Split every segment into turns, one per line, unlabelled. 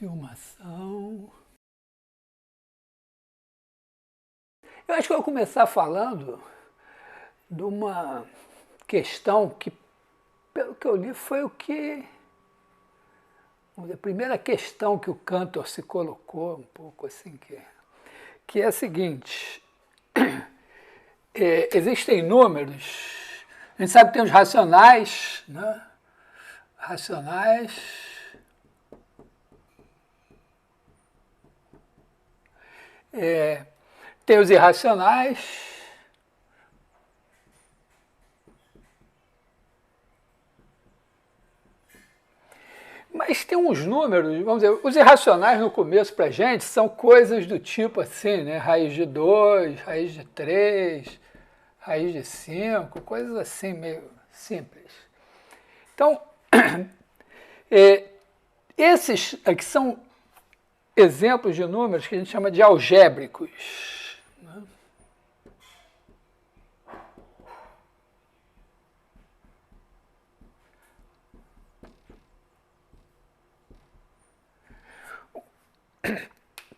Filmação. Eu acho que eu vou começar falando de uma questão que, pelo que eu li, foi o que... a primeira questão que o Cantor se colocou, um pouco assim, que é a seguinte: existem números, a gente sabe que tem os racionais, né? Racionais, tem os irracionais, mas tem uns números, vamos dizer, os irracionais no começo para a gente são coisas do tipo assim, né? Raiz de 2, raiz de 3, raiz de 5, coisas assim meio simples. Então, esses aqui são exemplos de números que a gente chama de algébricos. Né?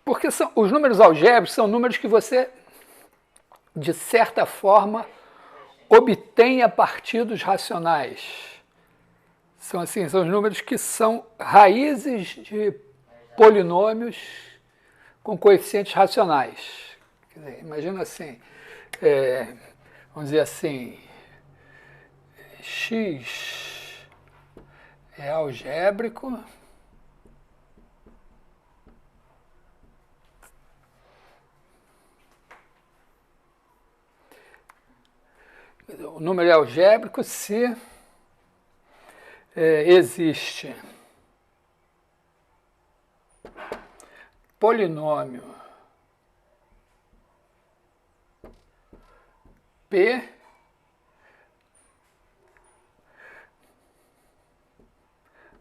Porque os números algébricos são números que você, de certa forma, obtém a partir dos racionais. São assim, são os números que são raízes de polinômios com coeficientes racionais. Quer dizer, imagina assim, vamos dizer assim, x é algébrico, o número é algébrico se existe polinômio P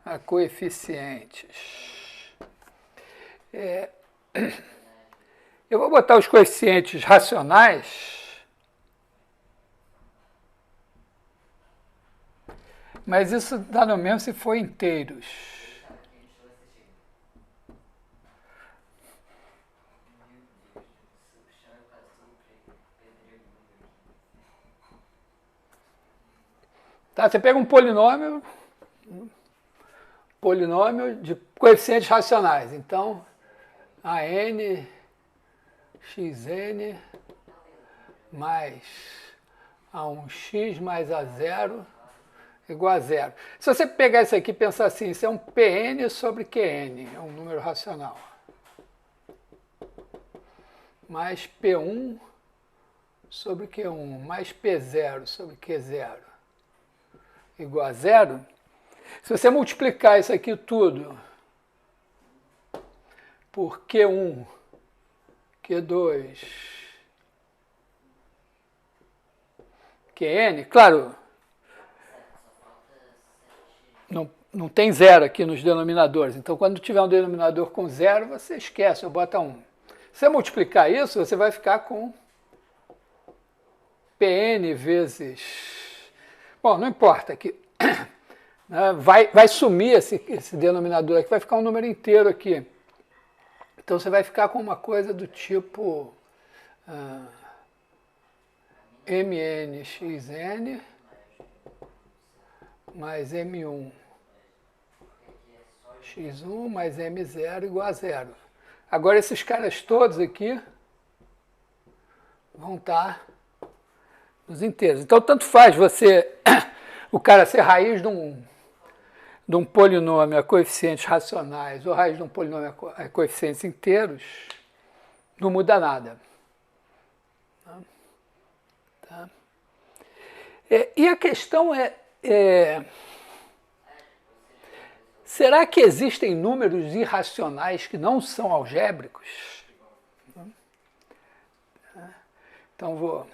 a coeficientes. Eu vou botar os coeficientes racionais, mas isso dá no mesmo se for inteiros. Tá, você pega um polinômio de coeficientes racionais. Então, a n xn mais a1x mais a0 igual a zero. Se você pegar isso aqui e pensar assim, isso é um Pn sobre Qn, é um número racional. Mais P1 sobre Q1, mais P0 sobre Q0 igual a zero. Se você multiplicar isso aqui tudo por Q1, Q2, Qn, claro, não tem zero aqui nos denominadores. Então, quando tiver um denominador com zero, você esquece, ou bota 1. Se você multiplicar isso, você vai ficar com Pn vezes... Bom, não importa, aqui vai sumir esse denominador aqui, vai ficar um número inteiro aqui. Então, você vai ficar com uma coisa do tipo mnxn mais m1 x1 mais m0 igual a zero. Agora, esses caras todos aqui vão estar nos inteiros. Então, tanto faz o cara ser raiz de um polinômio a coeficientes racionais ou raiz de um polinômio a coeficientes inteiros, não muda nada. Tá? E a questão será que existem números irracionais que não são algébricos? Então, vou...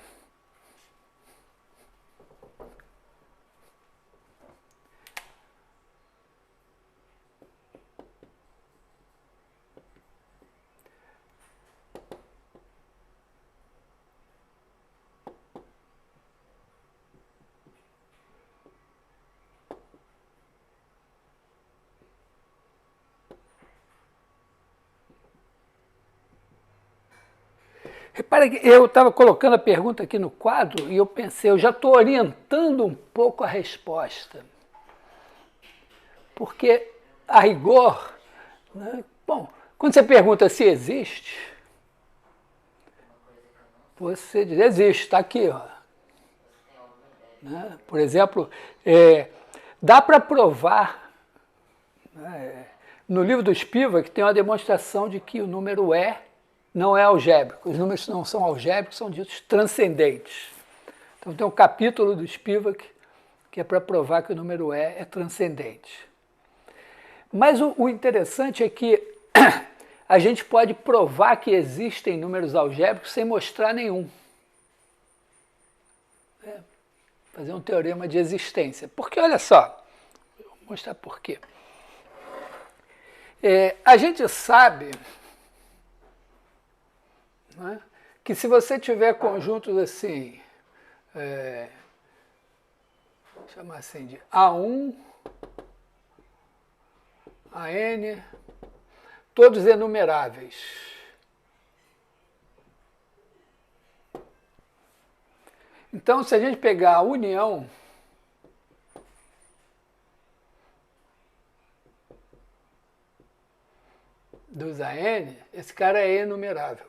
Repara que eu estava colocando a pergunta aqui no quadro e eu pensei, eu já estou orientando um pouco a resposta. Porque, a rigor, né, bom, quando você pergunta se existe, você diz, existe, está aqui. Ó. Né? Por exemplo, dá para provar, né, no livro do Spivak tem uma demonstração de que o número não é algébrico. Os números que não são algébricos são ditos transcendentes. Então tem um capítulo do Spivak que é para provar que o número é transcendente. Mas o interessante é que a gente pode provar que existem números algébricos sem mostrar nenhum. Fazer um teorema de existência. Porque, olha só, vou mostrar por quê. A gente sabe, né, que se você tiver conjuntos assim, vou chamar assim de A1, AN, todos enumeráveis. Então, se a gente pegar a união dos AN, esse cara é enumerável.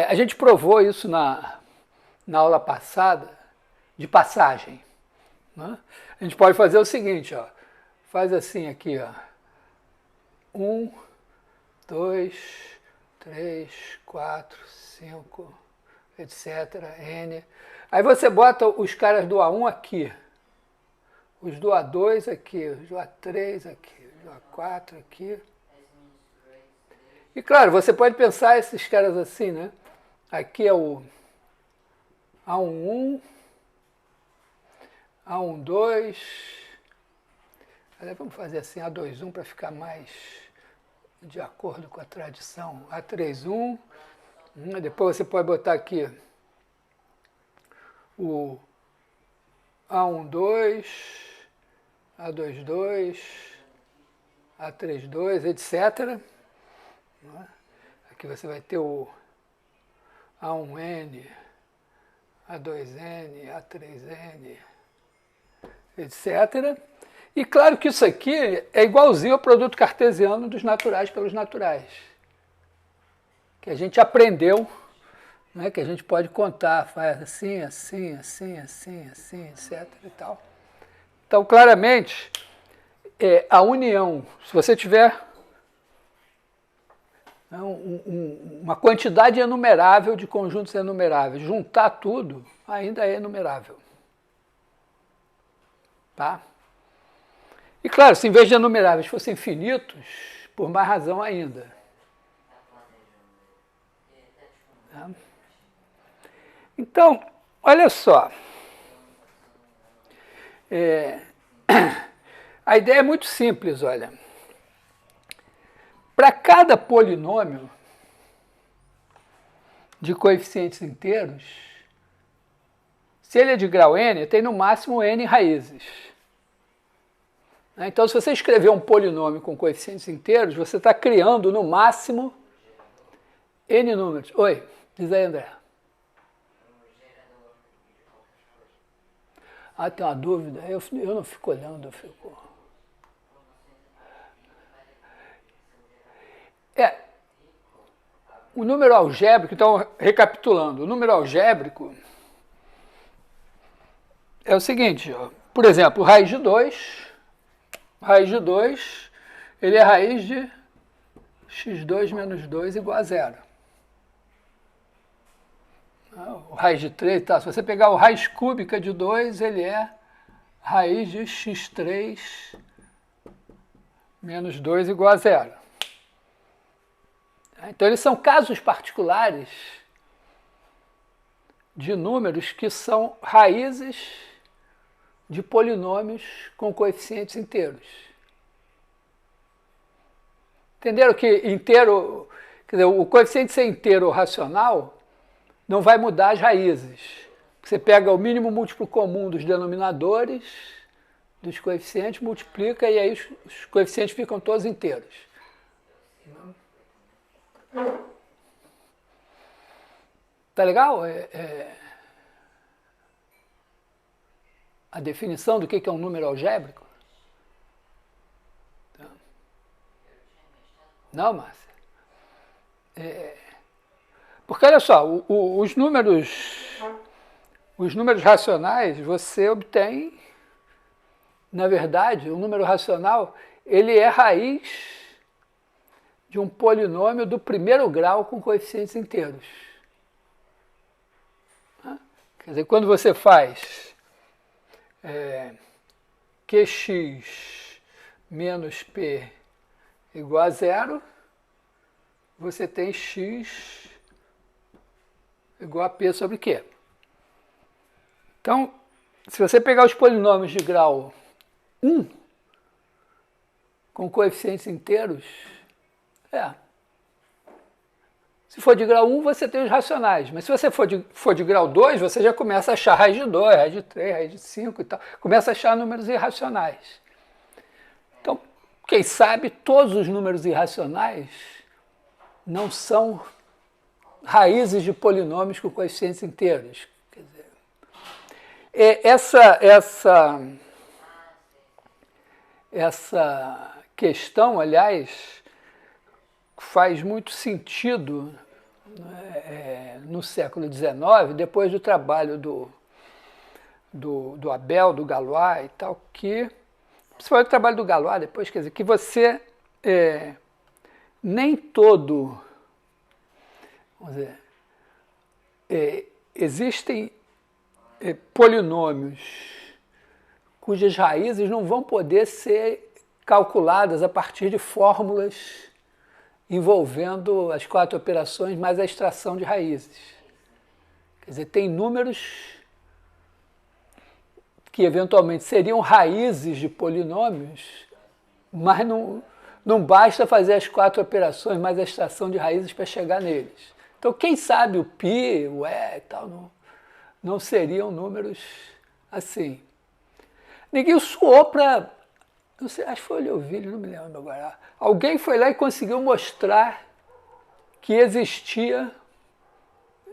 A gente provou isso na aula passada, de passagem. Né? A gente pode fazer o seguinte, ó, faz assim aqui, ó, 1, 2, 3, 4, 5, etc, N. Aí você bota os caras do A1 aqui, os do A2 aqui, os do A3 aqui, os do A4 aqui. E claro, você pode pensar esses caras assim, né? Aqui é o A11, A12, vamos fazer assim, A21 para ficar mais de acordo com a tradição, A31, depois você pode botar aqui o A12, A22, A32, etc. Aqui você vai ter o A1N, A2N, A3N, etc. E claro que isso aqui é igualzinho ao produto cartesiano dos naturais pelos naturais, que a gente aprendeu, né, que a gente pode contar, faz assim, assim, assim, assim, assim, etc. e tal. Então, claramente, a união, se você tiver uma quantidade enumerável de conjuntos enumeráveis, juntar tudo, ainda é enumerável. Tá? E claro, se em vez de enumeráveis fossem infinitos, por mais razão ainda. Tá? Então, olha só. A ideia é muito simples, olha. Para cada polinômio de coeficientes inteiros, se ele é de grau n, tem no máximo n raízes. Então, se você escrever um polinômio com coeficientes inteiros, você está criando no máximo n números. Oi, diz aí, André. Ah, tem uma dúvida? Eu não fico olhando, eu fico... O número algébrico, então, recapitulando, o número algébrico é o seguinte, ó, por exemplo, raiz de 2, ele é raiz de x2 menos 2 igual a 0. O raiz de 3, tá? Se você pegar o raiz cúbica de 2, ele é raiz de x3 menos 2 igual a 0. Então, eles são casos particulares de números que são raízes de polinômios com coeficientes inteiros. Entenderam que inteiro, quer dizer, o coeficiente ser inteiro ou racional não vai mudar as raízes. Você pega o mínimo múltiplo comum dos denominadores dos coeficientes, multiplica e aí os coeficientes ficam todos inteiros. Tá legal? A definição do que é um número algébrico? Não, Márcia? Porque olha só, os números racionais você obtém, na verdade, o número racional, ele é raiz de um polinômio do primeiro grau com coeficientes inteiros. Quer dizer, quando você faz qx menos p igual a zero, você tem x igual a p sobre q. Então, se você pegar os polinômios de grau 1 com coeficientes inteiros, se for de grau 1, você tem os racionais. Mas se você for de grau 2, você já começa a achar raiz de 2, raiz de 3, raiz de 5 e tal. Começa a achar números irracionais. Então, quem sabe, todos os números irracionais não são raízes de polinômios com coeficientes inteiros. Quer dizer, essa questão, aliás, faz muito sentido no século XIX, depois do trabalho do Abel, do Galois e tal, principalmente o trabalho do Galois depois, quer dizer, que você nem todo, vamos dizer, existem polinômios cujas raízes não vão poder ser calculadas a partir de fórmulas envolvendo as 4 operações mais a extração de raízes. Quer dizer, tem números que eventualmente seriam raízes de polinômios, mas não basta fazer as 4 operações mais a extração de raízes para chegar neles. Então, quem sabe o π, o e e tal, não seriam números assim. Ninguém suou para... Não sei, acho que foi o Liouville, não me lembro agora. Alguém foi lá e conseguiu mostrar que existia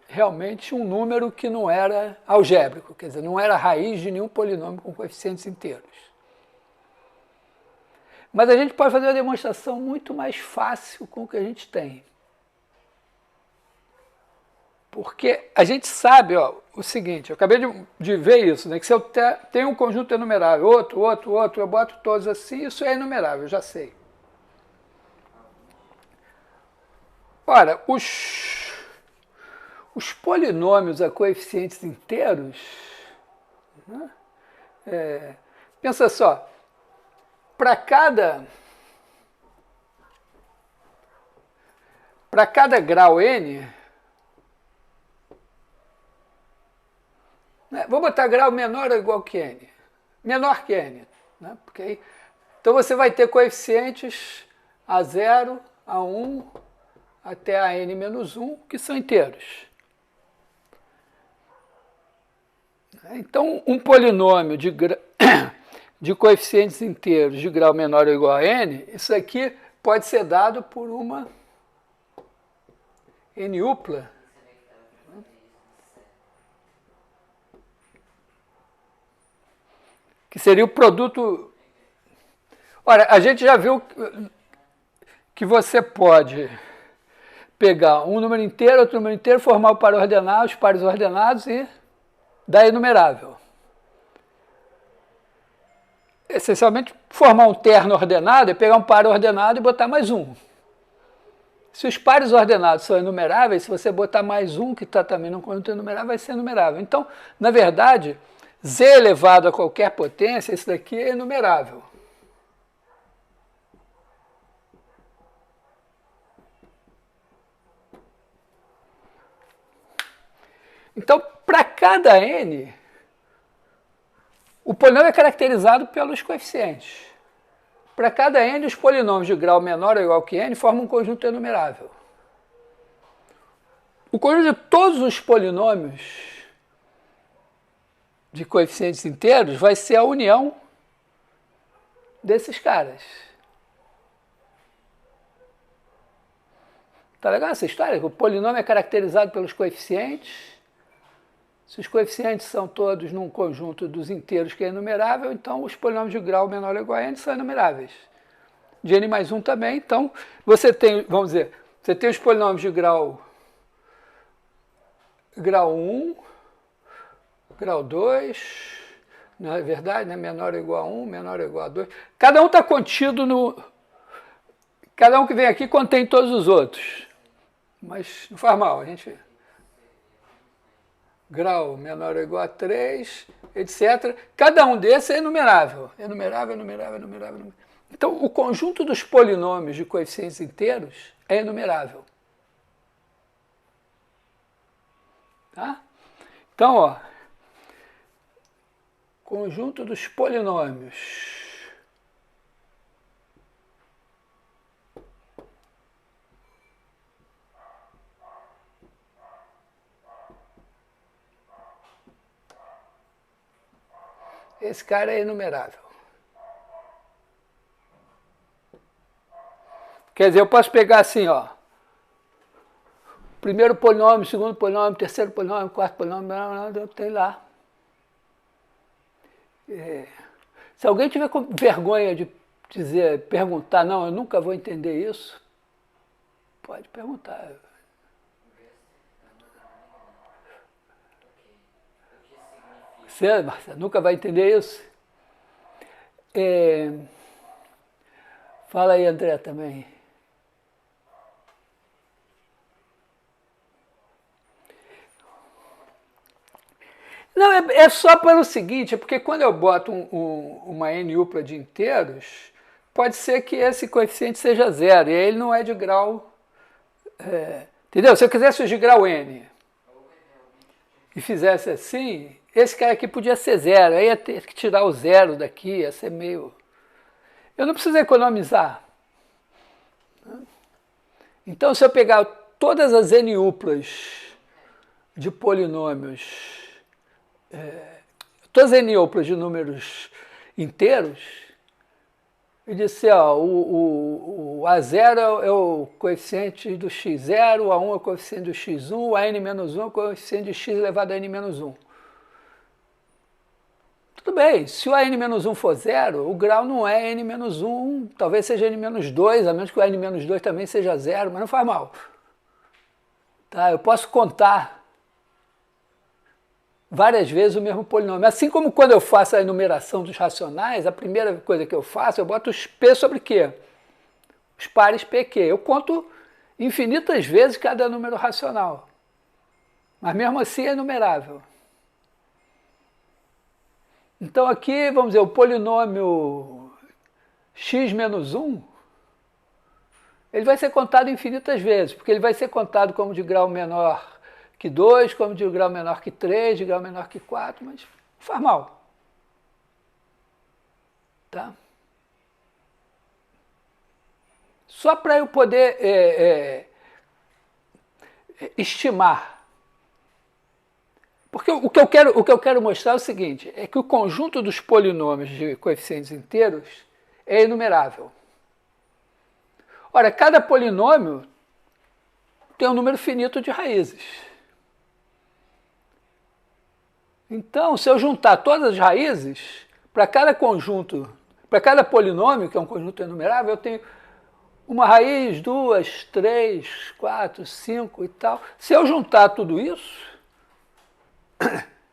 realmente um número que não era algébrico, quer dizer, não era raiz de nenhum polinômio com coeficientes inteiros. Mas a gente pode fazer uma demonstração muito mais fácil com o que a gente tem. Porque a gente sabe o seguinte, eu acabei de ver isso, né, que se eu tenho um conjunto enumerável, outro, eu boto todos assim, isso é enumerável, eu já sei. Ora, os polinômios a coeficientes inteiros, né, pensa só, para cada grau n, vou botar grau menor ou igual que n. Menor que n. Né? Porque aí, então você vai ter coeficientes a 0, a 1, até a n-1, que são inteiros. Então, um polinômio de coeficientes inteiros de grau menor ou igual a n, isso aqui pode ser dado por uma n-upla, que seria o produto... Ora, a gente já viu que você pode pegar um número inteiro, outro número inteiro, formar o par ordenado, os pares ordenados e dar enumerável. Essencialmente, formar um terno ordenado é pegar um par ordenado e botar mais um. Se os pares ordenados são enumeráveis, se você botar mais um, que está também num conjunto enumerável, vai ser enumerável. Então, na verdade, z elevado a qualquer potência, esse daqui é enumerável. Então, para cada n, o polinômio é caracterizado pelos coeficientes. Para cada n, os polinômios de grau menor ou igual que n formam um conjunto enumerável. O conjunto de todos os polinômios de coeficientes inteiros vai ser a união desses caras. Tá legal essa história? O polinômio é caracterizado pelos coeficientes. Se os coeficientes são todos num conjunto dos inteiros que é enumerável, então os polinômios de grau menor ou igual a n são enumeráveis. De n mais 1 também, então você tem, vamos dizer, você tem os polinômios de grau 1, grau 2, não é verdade, né? Menor ou igual a 1, menor ou igual a 2. Cada um está contido no... Cada um que vem aqui contém todos os outros. Mas não faz mal, a gente... Grau menor ou igual a 3, etc. Cada um desses é enumerável. Enumerável, enumerável, enumerável, enumerável. Então, o conjunto dos polinômios de coeficientes inteiros é enumerável. Tá? Então, ó, conjunto dos polinômios esse cara é enumerável. Quer dizer, eu posso pegar assim, ó, primeiro polinômio, segundo polinômio, terceiro polinômio, quarto polinômio, tem lá. Se alguém tiver vergonha de dizer, perguntar, não, eu nunca vou entender isso, pode perguntar. Você, Marcelo, nunca vai entender isso? Fala aí, André, também. Não, é só para o seguinte, é porque quando eu boto uma n-upla de inteiros, pode ser que esse coeficiente seja zero, e aí ele não é de grau... entendeu? Se eu quisesse de grau n e fizesse assim, esse cara aqui podia ser zero, aí ia ter que tirar o zero daqui, ia ser meio... Eu não preciso economizar. Então, se eu pegar todas as n-uplas de polinômios... todas as n-uplas de números inteiros, e disse, ó, o A0 é o coeficiente do x0, o A1 é o coeficiente do x1, o AN-1 é o coeficiente de x elevado a n-1. Tudo bem, se o AN-1 for zero, o grau não é n-1, talvez seja n-2, a menos que o n-2 também seja zero, mas não faz mal. Tá, eu posso contar várias vezes o mesmo polinômio. Assim como quando eu faço a enumeração dos racionais, a primeira coisa que eu faço, eu boto os P sobre Q. Os pares PQ. Eu conto infinitas vezes cada número racional. Mas mesmo assim é enumerável. Então aqui, vamos dizer, o polinômio x menos 1, ele vai ser contado infinitas vezes, porque ele vai ser contado como de grau menor que 2, como de grau menor que 3, de grau menor que 4, mas não faz mal. Tá? Só para eu poder estimar. Porque o que eu quero mostrar é o seguinte, é que o conjunto dos polinômios de coeficientes inteiros é enumerável. Ora, cada polinômio tem um número finito de raízes. Então, se eu juntar todas as raízes, para cada conjunto, para cada polinômio, que é um conjunto enumerável, eu tenho uma raiz, 2, 3, 4, 5 e tal. Se eu juntar tudo isso,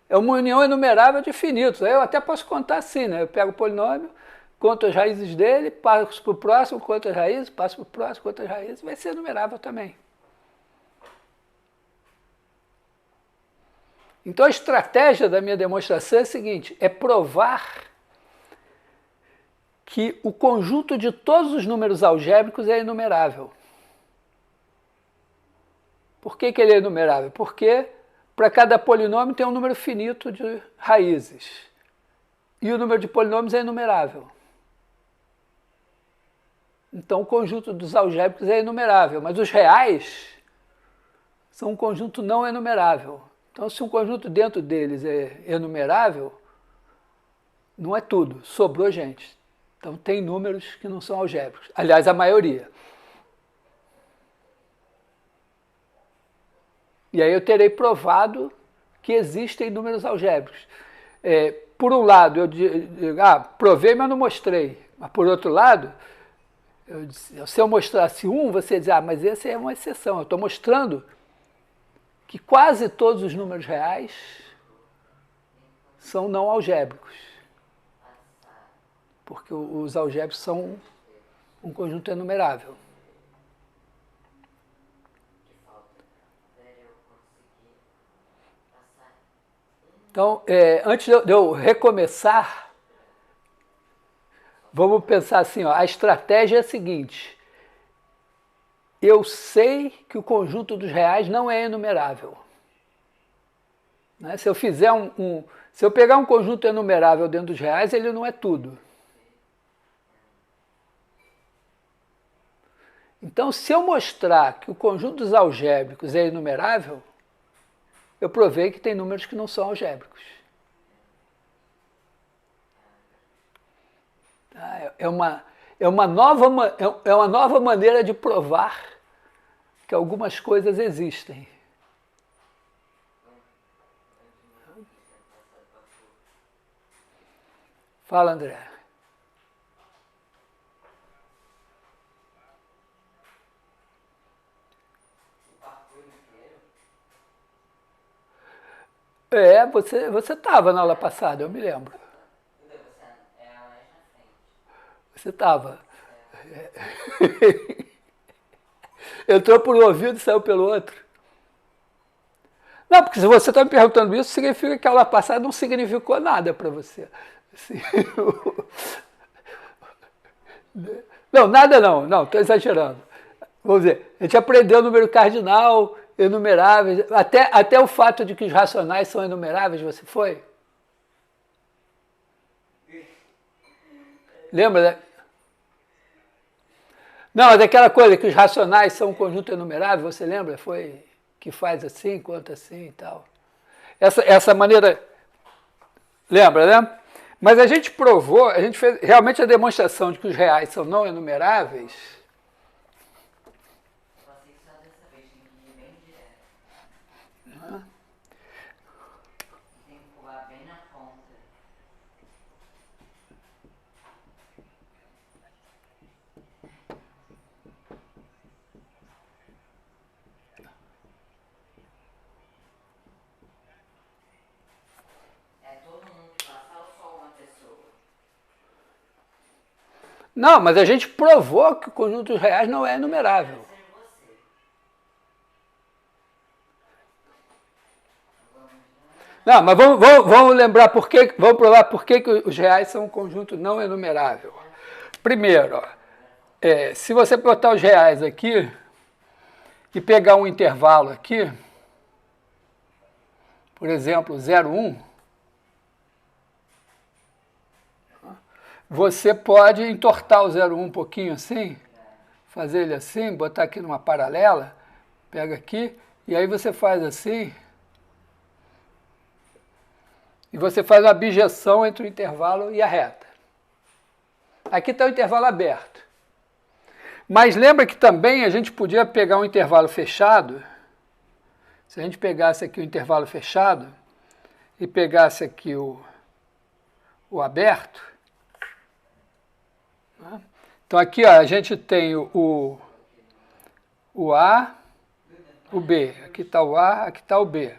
é uma união enumerável de finitos. Aí eu até posso contar assim, né? Eu pego o polinômio, conto as raízes dele, passo para o próximo, conto as raízes, passo para o próximo, conto as raízes, vai ser enumerável também. Então a estratégia da minha demonstração é a seguinte, é provar que o conjunto de todos os números algébricos é enumerável. Por que ele é enumerável? Porque para cada polinômio tem um número finito de raízes. E o número de polinômios é enumerável. Então o conjunto dos algébricos é enumerável, mas os reais são um conjunto não enumerável. Então, se um conjunto dentro deles é enumerável, não é tudo, sobrou gente. Então, tem números que não são algébricos. Aliás, a maioria. E aí eu terei provado que existem números algébricos. Por um lado, eu digo, provei, mas não mostrei. Mas por outro lado, se eu mostrasse um, você ia dizer, mas esse é uma exceção. Eu estou mostrando que quase todos os números reais são não algébricos. Porque os algébricos são um conjunto enumerável. Então, antes de eu recomeçar, vamos pensar assim, ó, a estratégia é a seguinte: eu sei que o conjunto dos reais não é enumerável. Né? Se eu fizer se eu pegar um conjunto enumerável dentro dos reais, ele não é tudo. Então, se eu mostrar que o conjunto dos algébricos é enumerável, eu provei que tem números que não são algébricos. É uma nova maneira de provar que algumas coisas existem. Fala, André. Você estava na aula passada, eu me lembro. Você estava. Entrou por um ouvido e saiu pelo outro. Não, porque se você está me perguntando isso, significa que a aula passada não significou nada para você. Não, nada não, estou exagerando. Vamos dizer, a gente aprendeu o número cardinal, enumeráveis, até o fato de que os racionais são enumeráveis, você foi? Lembra, né? Não, mas aquela coisa que os racionais são um conjunto enumerável, você lembra? Foi que faz assim, conta assim e tal. Essa maneira, lembra, né? Mas a gente provou, a gente fez realmente a demonstração de que os reais são não enumeráveis. Não, mas a gente provou que o conjunto dos reais não é enumerável. Não, mas vamos lembrar vamos provar por que os reais são um conjunto não enumerável. Primeiro, se você botar os reais aqui e pegar um intervalo aqui, por exemplo, 0,1, você pode entortar o 0,1 um pouquinho assim, fazer ele assim, botar aqui numa paralela, pega aqui, e aí você faz assim, e você faz uma bijeção entre o intervalo e a reta. Aqui está o intervalo aberto. Mas lembra que também a gente podia pegar um intervalo fechado, se a gente pegasse aqui o intervalo fechado, e pegasse aqui o aberto, né? Então aqui ó, a gente tem o A, o B. Aqui está o A, aqui está o B.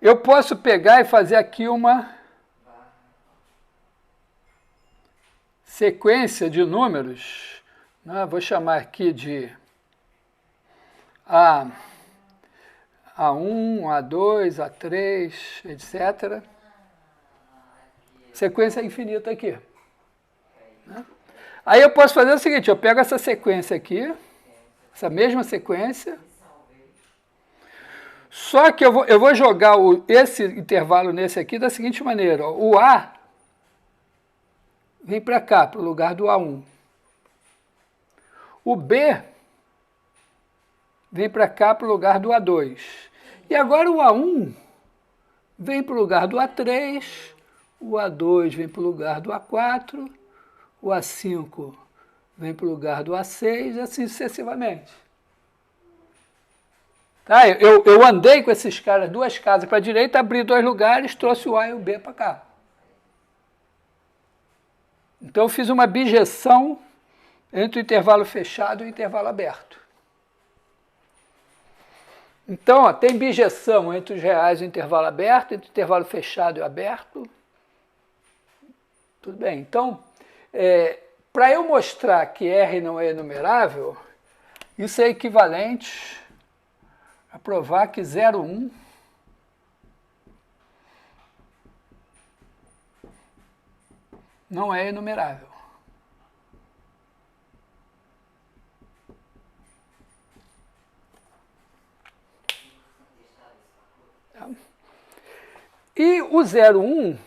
Eu posso pegar e fazer aqui uma sequência de números, né? Vou chamar aqui de A1, A2, A3, etc. Sequência infinita aqui. Né? Aí eu posso fazer o seguinte, eu pego essa sequência aqui, essa mesma sequência, só que eu vou jogar esse intervalo nesse aqui da seguinte maneira, ó, o A vem para cá, para o lugar do A1. O B vem para cá, para o lugar do A2. E agora o A1 vem para o lugar do A3, o A2 vem para o lugar do A4, o A5 vem para o lugar do A6 e assim sucessivamente. Tá? Eu andei com esses caras, duas casas para a direita, abri dois lugares, trouxe o A e o B para cá. Então eu fiz uma bijeção entre o intervalo fechado e o intervalo aberto. Então, ó, tem bijeção entre os reais e o intervalo aberto, entre o intervalo fechado e o aberto. Tudo bem. Então, para eu mostrar que R não é enumerável, isso é equivalente a provar que 0,1 não é enumerável. Tá? E o 0,1,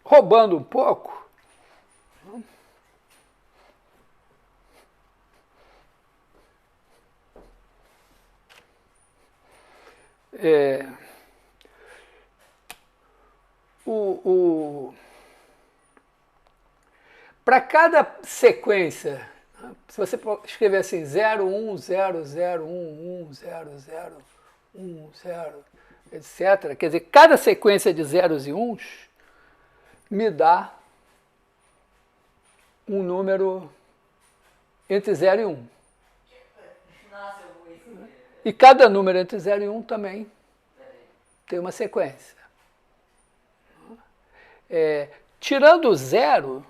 roubando um pouco, para cada sequência, se você escrever assim 0, 1, 0, 0, 1, 1, 0, 0, 1, 0, etc., quer dizer, cada sequência de zeros e uns me dá um número entre 0 e 1. E cada número entre 0 e 1 também tem uma sequência. Tirando o 0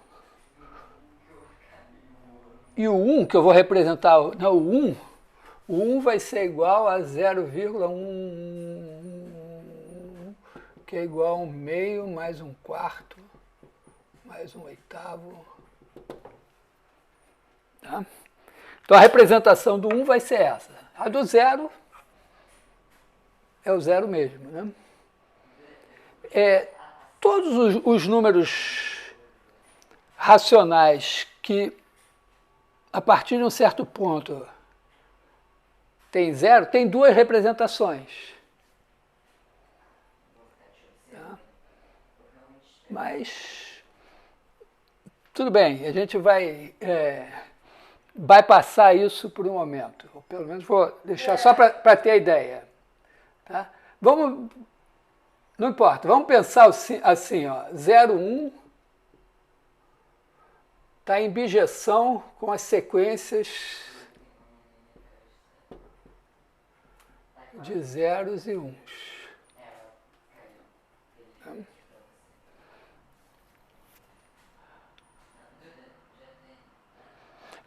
e o 1, que eu vou representar, não, o 1 vai ser igual a 0,1, que é igual a 1 meio mais 1 quarto mais 1 oitavo. Tá? Então a representação do 1 vai ser essa. A do 0 é o 0 mesmo. Né? Todos os números racionais que, a partir de um certo ponto, tem 0, tem duas representações. Tá? Mas, tudo bem, a gente vai passar isso por um momento. Ou pelo menos vou deixar só para ter a ideia. Tá? Não importa, vamos pensar assim, ó, 0, 1 está em bijeção com as sequências de zeros e uns. Tá?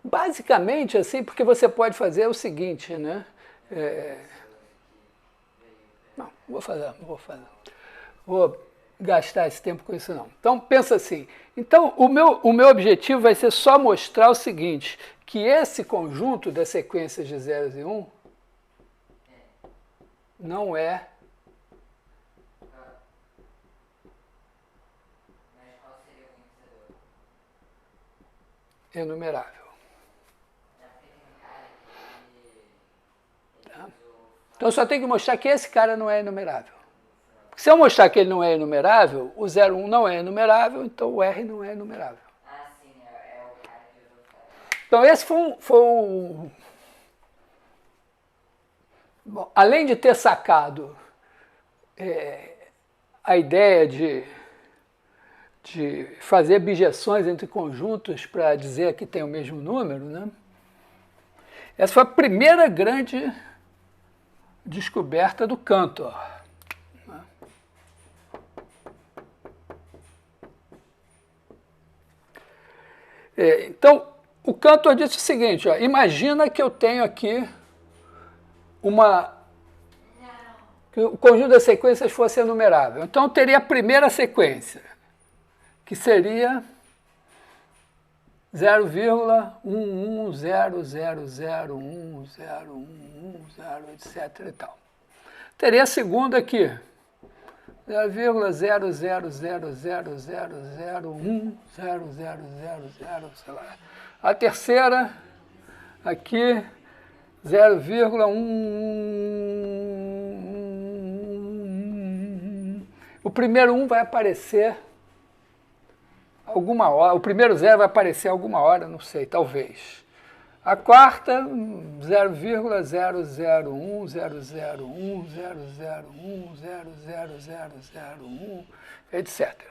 Basicamente, assim, porque você pode fazer o seguinte, né? Não vou fazer. Vou gastar esse tempo com isso não. Então, pensa assim. Então, o meu objetivo vai ser só mostrar o seguinte, que esse conjunto das sequências de zeros e 1 não é enumerável. Tá? Então, só tem que mostrar que esse cara não é enumerável. Se eu mostrar que ele não é enumerável, o 0,1 não é enumerável, então o R não é enumerável.
Ah, sim, é o cara que eu vou falar.
Então esse foi Bom, além de ter sacado a ideia de fazer bijeções entre conjuntos para dizer que tem o mesmo número, né? Essa foi a primeira grande descoberta do Cantor. Então, o Cantor disse o seguinte, ó, imagina que eu tenho aqui que o conjunto das sequências fosse enumerável. Então, eu teria a primeira sequência, que seria 0,1100101110, etc. e tal. Teria a segunda aqui, 0,00000010000, sei lá. A terceira, aqui, 0,1. O primeiro 1 vai aparecer alguma hora, o primeiro 0 vai aparecer alguma hora, não sei, talvez. A quarta, 0,00100100100010001, etc.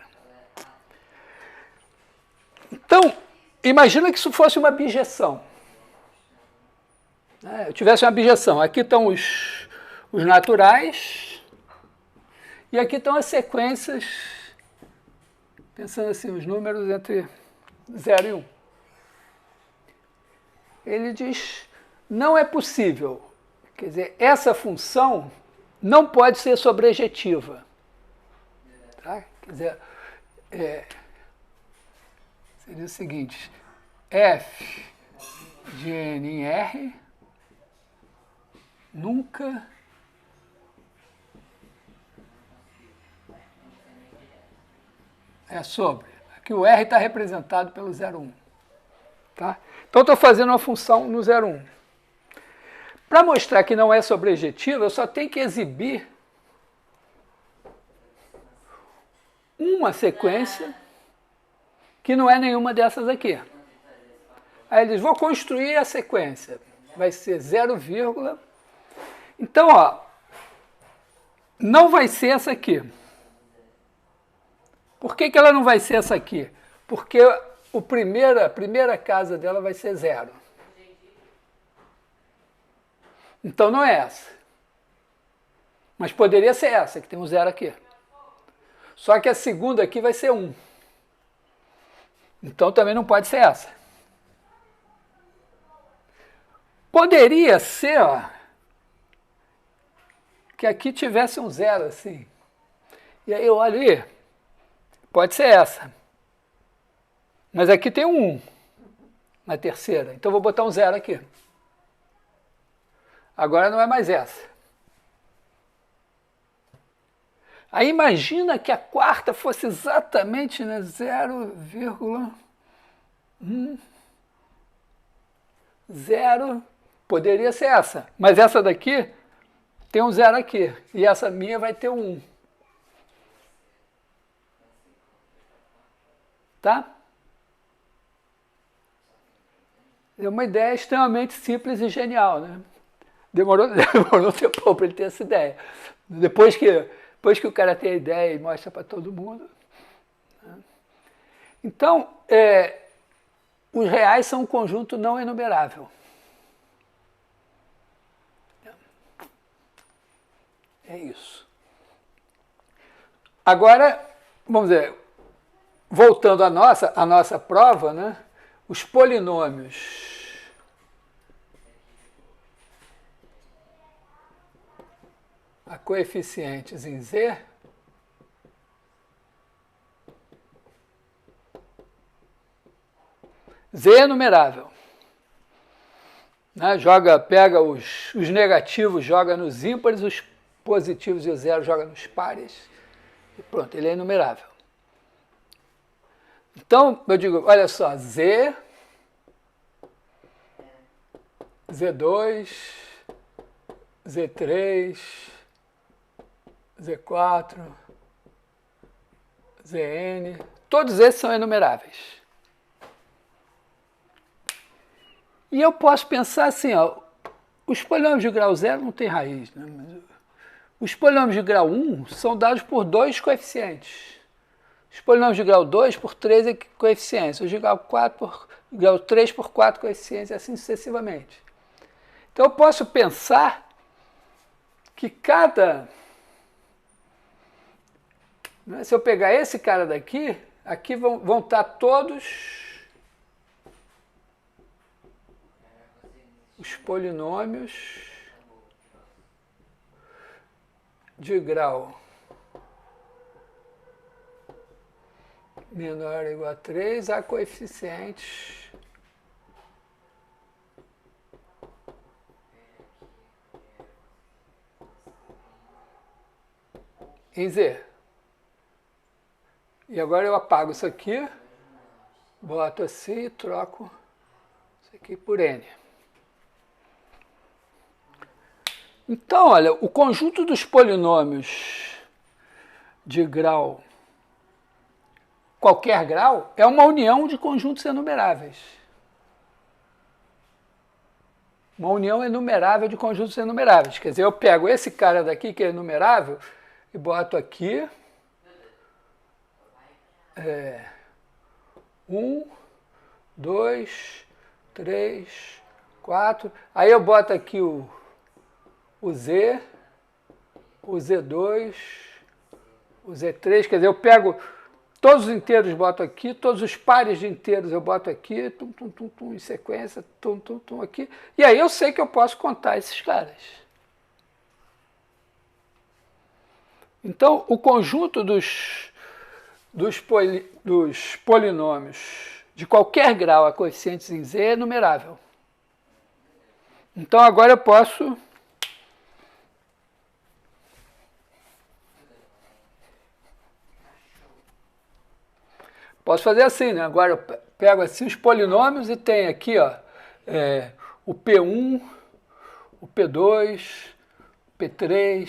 Então, imagina que isso fosse uma bijeção. Eu tivesse uma bijeção. Aqui estão os naturais e aqui estão as sequências, pensando assim, os números entre 0 e 1. Ele diz, não é possível. Quer dizer, essa função não pode ser sobrejetiva. Tá? Quer dizer, seria o seguinte, f de n em R nunca é sobre. Aqui o R está representado pelo 0,1. Tá? Então, estou fazendo uma função no 0,1. Para mostrar que não é sobrejetiva, eu só tenho que exibir uma sequência que não é nenhuma dessas aqui. Aí eles vão construir a sequência. Vai ser 0, então, ó, não vai ser essa aqui. Por que ela não vai ser essa aqui? Porque a primeira casa dela vai ser 0. Então não é essa. Mas poderia ser essa, que tem um 0 aqui. Só que a segunda aqui vai ser 1. Então também não pode ser essa. Poderia ser, ó, que aqui tivesse um 0 assim. E aí eu olho aí, pode ser essa. Mas aqui tem um 1 na terceira. Então eu vou botar um 0 aqui. Agora não é mais essa. Aí imagina que a quarta fosse exatamente 0,0. Poderia ser essa. Mas essa daqui tem um 0 aqui. E essa minha vai ter um 1. Tá? É uma ideia extremamente simples e genial, né? Demorou um tempo para ele ter essa ideia. Depois que o cara tem a ideia e mostra para todo mundo. Né? Então, os reais são um conjunto não enumerável. É isso. Agora, vamos dizer, voltando à nossa prova, né? Os polinômios a coeficientes em Z é enumerável. Né? Pega os negativos, joga nos ímpares, os positivos e o 0 joga nos pares. E pronto, ele é enumerável. Então, eu digo, olha só, Z, Z2, Z3, Z4, Zn, todos esses são enumeráveis. E eu posso pensar assim, ó, os polinômios de grau 0 não têm raiz, né? Mas os polinômios de grau 1 são dados por 2 coeficientes. Os polinômios de grau 2 por 3 coeficientes. Os de grau 3 por 4 coeficientes, e assim sucessivamente. Então eu posso pensar que se eu pegar esse cara daqui, aqui vão estar todos os polinômios de grau menor ou igual a 3 a coeficientes em Z. E agora eu apago isso aqui, boto assim e troco isso aqui por N. Então, olha, o conjunto dos polinômios de grau, qualquer grau, é uma união de conjuntos enumeráveis. Uma união enumerável de conjuntos enumeráveis. Quer dizer, eu pego esse cara daqui, que é enumerável, e boto aqui 1, 2, 3, 4. Aí eu boto aqui o Z, o Z2, o Z3. Quer dizer, eu pego todos os inteiros, boto aqui, todos os pares de inteiros eu boto aqui, em sequência, aqui. E aí eu sei que eu posso contar esses caras. Então, o conjunto dos polinômios de qualquer grau a coeficientes em Z é enumerável. Então, agora eu posso fazer assim, né? Agora eu pego assim os polinômios e tem aqui, ó, o P1, o P2, P3,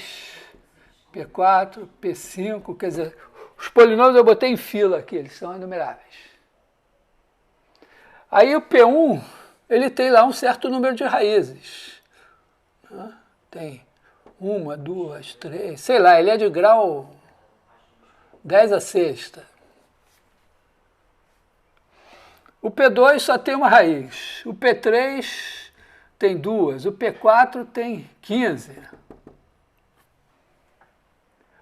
P4, P5, quer dizer, os polinômios eu botei em fila aqui, eles são enumeráveis. Aí o P1, ele tem lá um certo número de raízes. Tem 1, 2, 3, sei lá, ele é de grau 10 a sexta. O P2 só tem uma raiz, o P3 tem duas, o P4 tem 15.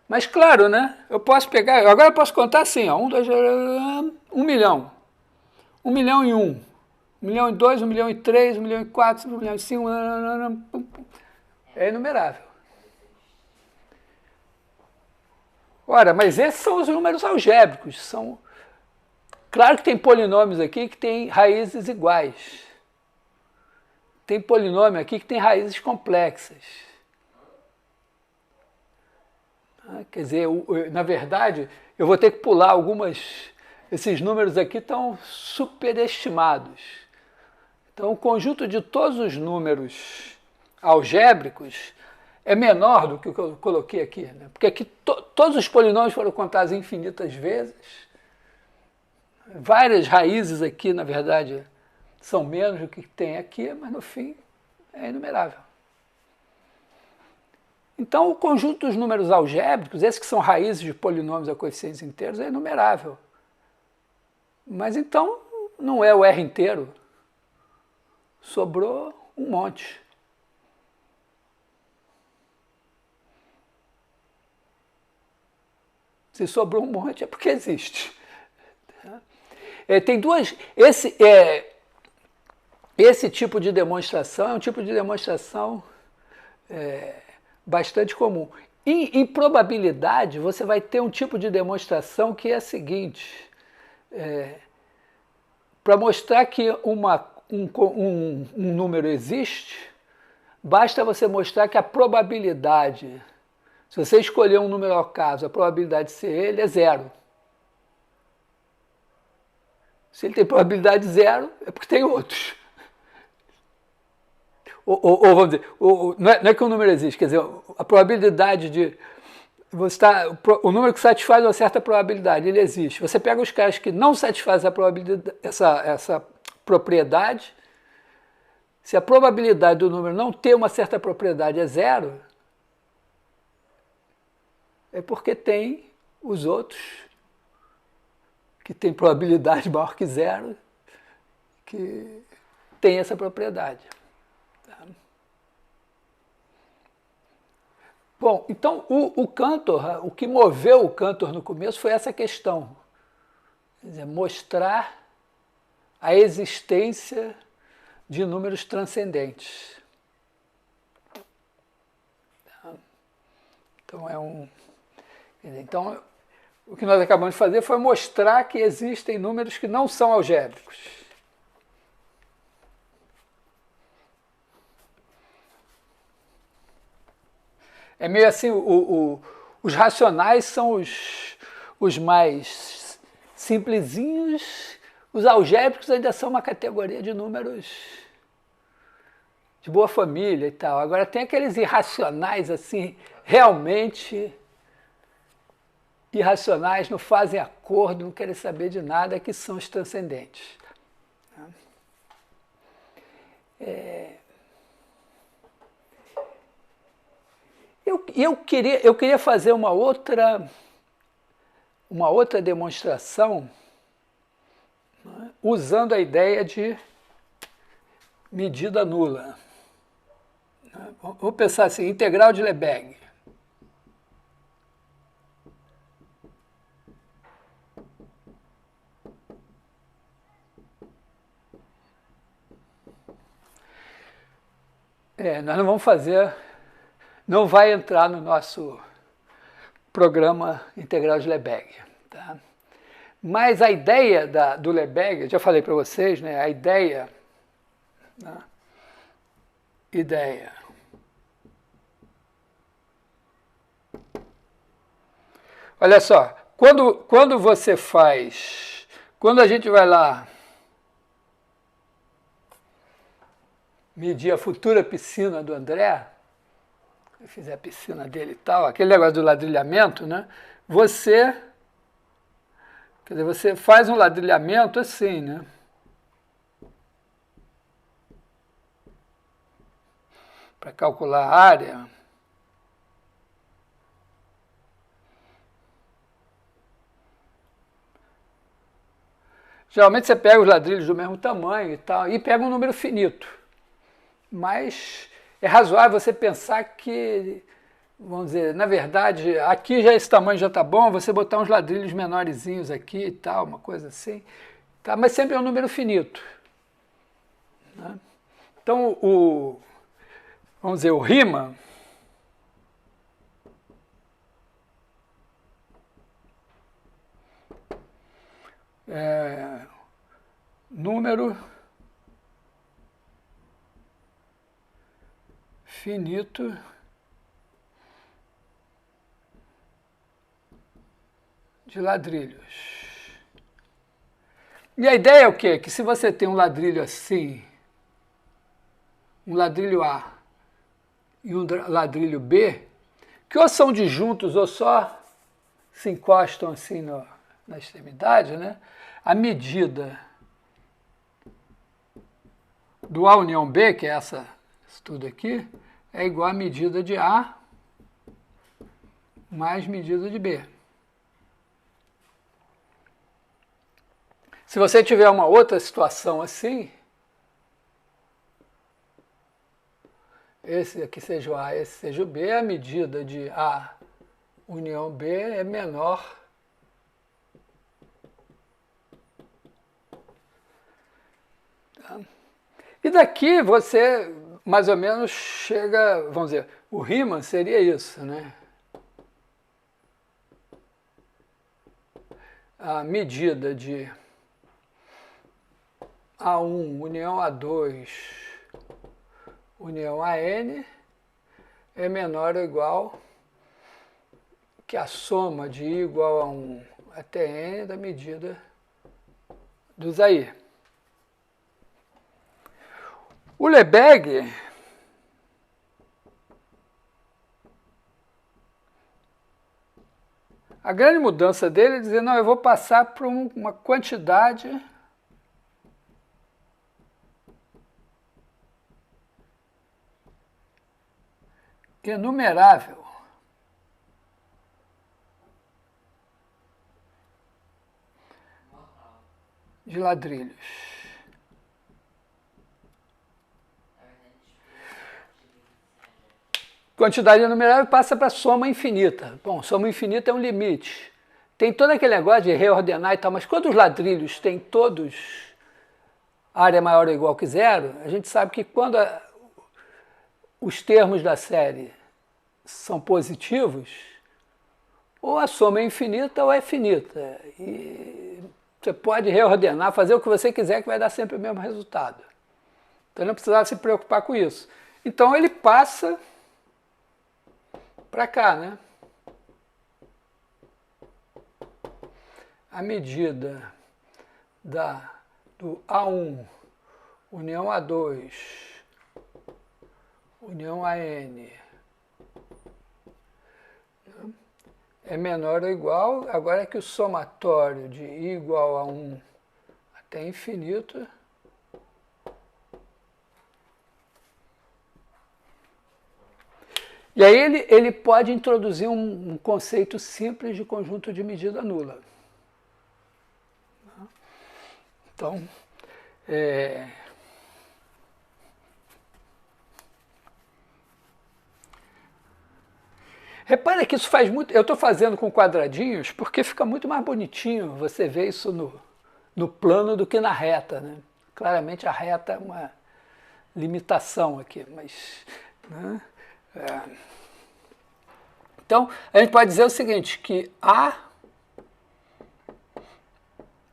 Mas claro, né? Eu posso pegar, agora eu posso contar assim, ó, 1, 2, 1 milhão. 1 milhão e 1. 1 milhão e 2, 1 milhão e 3, 1 milhão e 4, 1 milhão e 5. É enumerável. Ora, mas esses são os números algébricos. Claro que tem polinômios aqui que têm raízes iguais. Tem polinômio aqui que tem raízes complexas. Quer dizer, na verdade, eu vou ter que pular esses números aqui estão superestimados. Então, o conjunto de todos os números algébricos é menor do que o que eu coloquei aqui, né? Porque aqui todos os polinômios foram contados infinitas vezes. Várias raízes aqui, na verdade, são menos do que tem aqui, mas no fim é inumerável. Então, o conjunto dos números algébricos, esses que são raízes de polinômios a coeficientes inteiros, é inumerável. Mas então não é o R inteiro. Sobrou um monte. Se sobrou um monte é porque existe. Tem duas. Esse tipo de demonstração é um tipo de demonstração bastante comum. Em probabilidade, você vai ter um tipo de demonstração que é a seguinte: para mostrar que um número existe, basta você mostrar que a probabilidade, se você escolher um número ao acaso, a probabilidade de ser ele é zero. Se ele tem probabilidade zero, é porque tem outros. Ou vamos dizer, não é que um número existe, quer dizer, a probabilidade de... o número que satisfaz uma certa probabilidade, ele existe. Você pega os caras que não satisfazem essa propriedade, se a probabilidade do número não ter uma certa propriedade é zero, é porque tem os outros que têm probabilidade maior que zero, que tem essa propriedade. Bom, então o Cantor, o que moveu o Cantor no começo foi essa questão, quer dizer, mostrar a existência de números transcendentes. Então, o que nós acabamos de fazer foi mostrar que existem números que não são algébricos. É meio assim, os racionais são os mais simplesinhos, os algébricos ainda são uma categoria de números de boa família e tal. Agora tem aqueles irracionais assim, realmente irracionais, não fazem acordo, não querem saber de nada, que são os transcendentes. Eu queria fazer uma outra demonstração, né, usando a ideia de medida nula. Vamos pensar assim, integral de Lebesgue. Nós não vamos fazer, não vai entrar no nosso programa integral de Lebesgue. Tá? Mas a ideia do Lebesgue, já falei para vocês, né, a ideia, né, olha só, quando você faz, quando a gente vai lá medir a futura piscina do André, eu fizer a piscina dele e tal, aquele negócio do ladrilhamento, né? Você faz um ladrilhamento assim, né? Para calcular a área. Geralmente você pega os ladrilhos do mesmo tamanho e tal, e pega um número finito. Mas é razoável você pensar que, vamos dizer, na verdade, aqui já esse tamanho já está bom, você botar uns ladrilhos menorzinhos aqui e tal, uma coisa assim. Tá? Mas sempre é um número finito. Né? Então, vamos dizer, o Riemann, número finito de ladrilhos. E a ideia é o quê? Que se você tem um ladrilho assim, um ladrilho A e um ladrilho B, que ou são disjuntos ou só se encostam assim na extremidade, né? A medida do A união B, que é isso tudo aqui, é igual à medida de A mais medida de B. Se você tiver uma outra situação assim, esse aqui seja o A, esse seja o B, a medida de A união B é menor tá? E daqui você mais ou menos chega, vamos dizer, o Riemann seria isso, né? A medida de A1 união A2 união AN é menor ou igual que a soma de I igual a 1 até N da medida do Zaire. O Lebesgue a grande mudança dele é dizer, não, eu vou passar por uma quantidade inumerável de ladrilhos. Quantidade inumerável passa para soma infinita. Bom, soma infinita é um limite. Tem todo aquele negócio de reordenar e tal, mas quando os ladrilhos têm todos área maior ou igual que zero, a gente sabe que quando os termos da série são positivos, ou a soma é infinita ou é finita. E você pode reordenar, fazer o que você quiser que vai dar sempre o mesmo resultado. Então não precisava se preocupar com isso. Então ele passa para cá, né? A medida do A1 união A2 união AN é menor ou igual, agora é que o somatório de I igual a 1 até infinito E aí ele pode introduzir um conceito simples de conjunto de medida nula. Então, repara que isso faz muito... Eu estou fazendo com quadradinhos porque fica muito mais bonitinho você ver isso no plano do que na reta, né? Claramente a reta é uma limitação aqui, mas... Né? Então, a gente pode dizer o seguinte, que A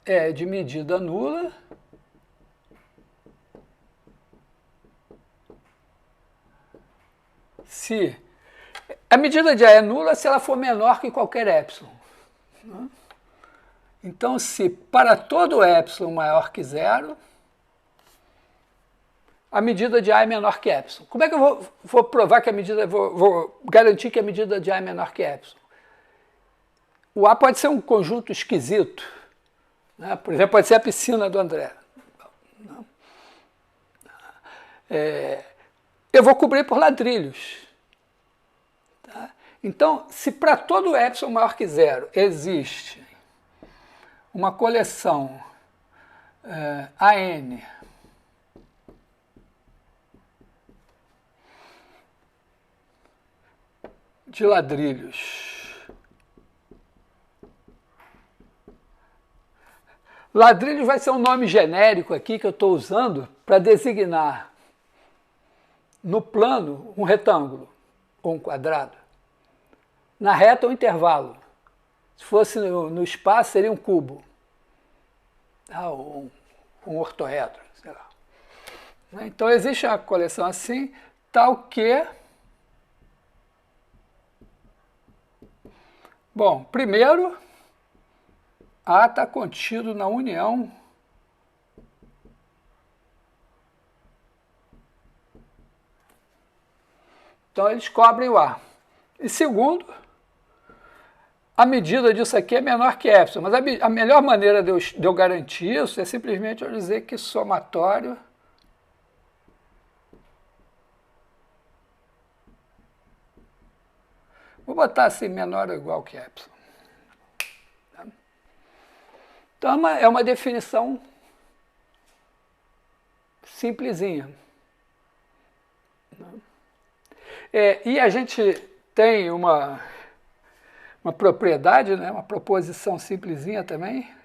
é de medida nula se... A medida de A é nula se ela for menor que qualquer epsilon. Então, se para todo epsilon maior que zero, a medida de A é menor que epsilon. Como é que eu vou provar que a medida... Vou garantir que a medida de A é menor que epsilon? O A pode ser um conjunto esquisito. Né? Por exemplo, pode ser a piscina do André. Eu vou cobrir por ladrilhos. Tá? Então, se para todo epsilon maior que zero existe uma coleção AN de ladrilhos. Ladrilhos vai ser um nome genérico aqui que eu estou usando para designar no plano um retângulo ou um quadrado. Na reta, um intervalo. Se fosse no espaço, seria um cubo. Ou um ortoedro, sei lá. Então, existe uma coleção assim, tal que... Bom, primeiro, A está contido na união então eles cobrem o A. E segundo, a medida disso aqui é menor que epsilon, mas a melhor maneira de eu garantir isso é simplesmente eu dizer que somatório vou botar assim, menor ou igual que epsilon. Então é uma definição simplesinha. E a gente tem uma propriedade, né, uma proposição simplesinha também.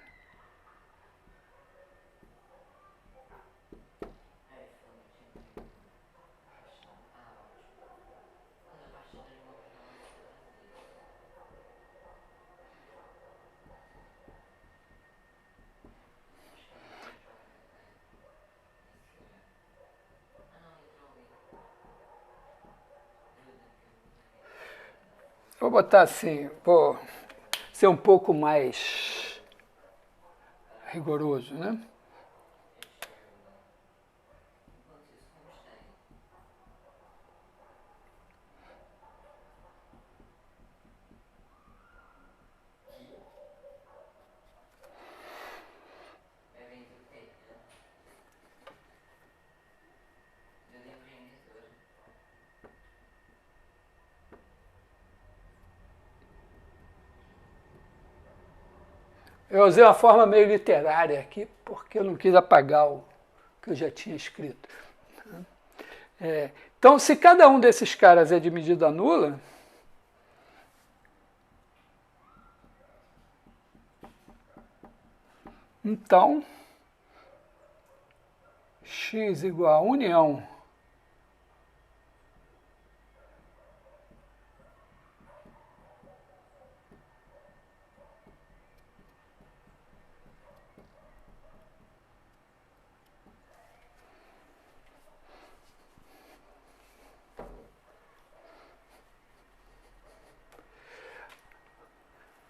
Vou botar assim, vou ser um pouco mais rigoroso, né? Eu usei uma forma meio literária aqui, porque eu não quis apagar o que eu já tinha escrito. Então, se cada um desses caras é de medida nula, então, x igual a união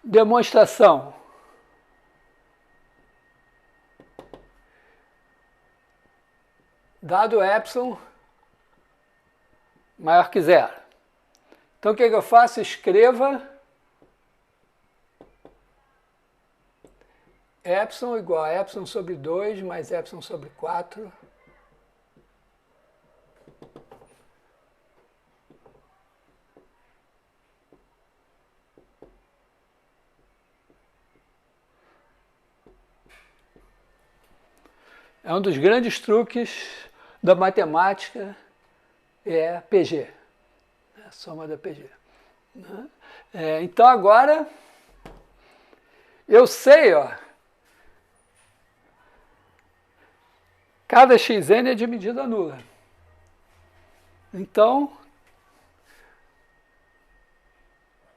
demonstração. Dado epsilon maior que zero. Então, o que eu faço? Escreva epsilon igual a epsilon sobre 2 mais epsilon sobre 4 É um dos grandes truques da matemática, é PG, a soma da PG. Então agora eu sei, ó, cada xn é de medida nula. Então,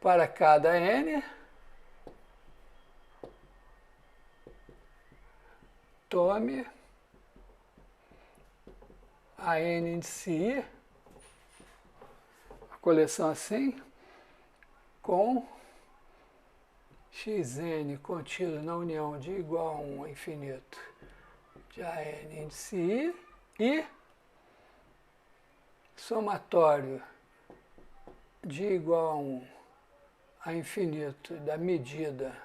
para cada n, tome a n índice I, a coleção assim, com xn contido na união de igual a 1 a infinito de AN índice I e somatório de igual a 1 a infinito da medida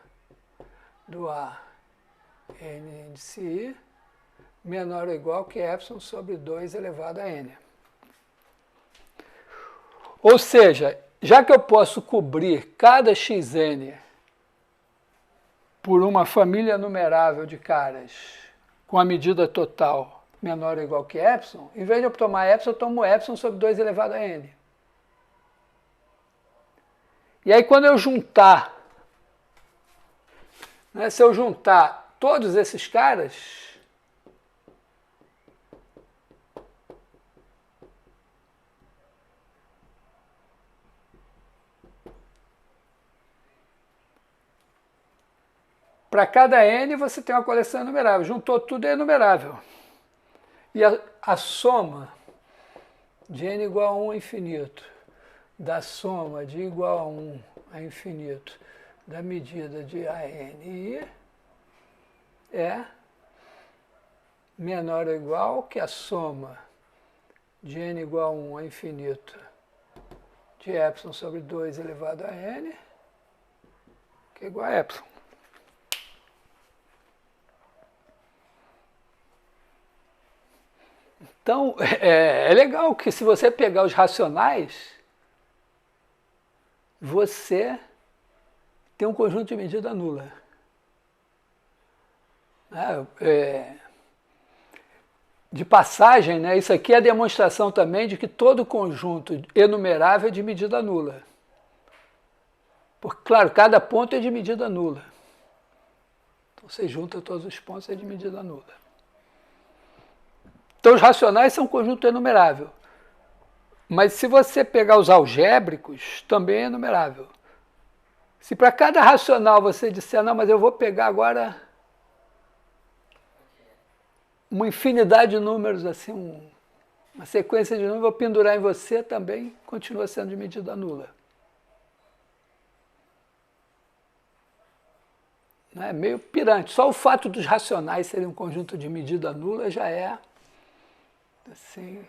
do A n índice I menor ou igual que epsilon sobre 2 elevado a n. Ou seja, já que eu posso cobrir cada xn por uma família numerável de caras com a medida total menor ou igual que epsilon, em vez de eu tomar epsilon, eu tomo epsilon sobre 2 elevado a n. E aí quando eu juntar, né, se eu juntar todos esses caras, para cada n você tem uma coleção enumerável. Juntou tudo é enumerável. E a soma de n igual a 1 a infinito, da soma de igual a 1 a infinito, da medida de ANI é menor ou igual que a soma de n igual a 1 a infinito de epsilon sobre 2 elevado a n, que é igual a epsilon. Então, é legal que se você pegar os racionais, você tem um conjunto de medida nula. De passagem, né, isso aqui é a demonstração também de que todo conjunto enumerável é de medida nula. Porque, claro, cada ponto é de medida nula. Então, você junta todos os pontos, é de medida nula. Então, os racionais são um conjunto enumerável. Mas se você pegar os algébricos, também é enumerável. Se para cada racional você disser, não, mas eu vou pegar agora uma infinidade de números, assim, uma sequência de números, vou pendurar em você, também continua sendo de medida nula. É meio pirante. Só o fato dos racionais serem um conjunto de medida nula já é assim.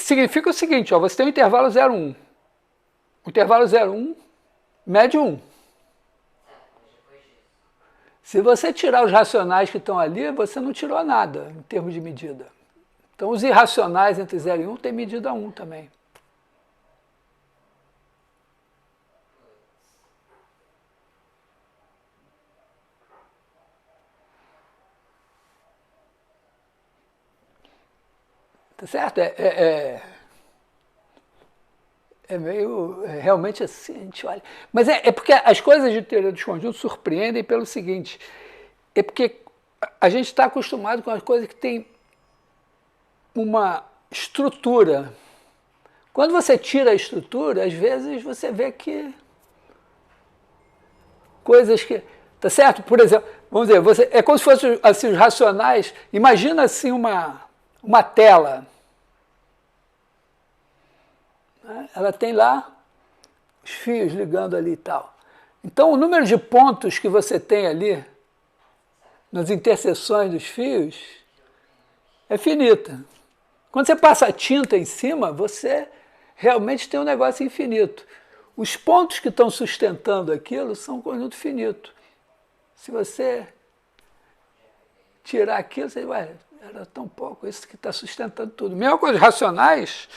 Significa o seguinte, ó, você tem um intervalo 0,1. O intervalo 0,1 mede 1. Se você tirar os racionais que estão ali, você não tirou nada em termos de medida. Então, os irracionais entre 0 e 1 têm medida 1 também. Tá certo? Realmente assim, a gente olha. Mas é porque as coisas de teoria dos conjuntos surpreendem pelo seguinte, é porque a gente está acostumado com as coisas que têm uma estrutura. Quando você tira a estrutura, às vezes você vê que coisas que... Tá certo? Por exemplo, vamos dizer, é como se fossem assim, os racionais. Imagina assim uma tela. Ela tem lá os fios ligando ali e tal. Então, o número de pontos que você tem ali, nas interseções dos fios, é finita. Quando você passa a tinta em cima, você realmente tem um negócio infinito. Os pontos que estão sustentando aquilo são um conjunto finito. Se você tirar aquilo, você vai, era tão pouco, isso que está sustentando tudo. Mesma coisa, os racionais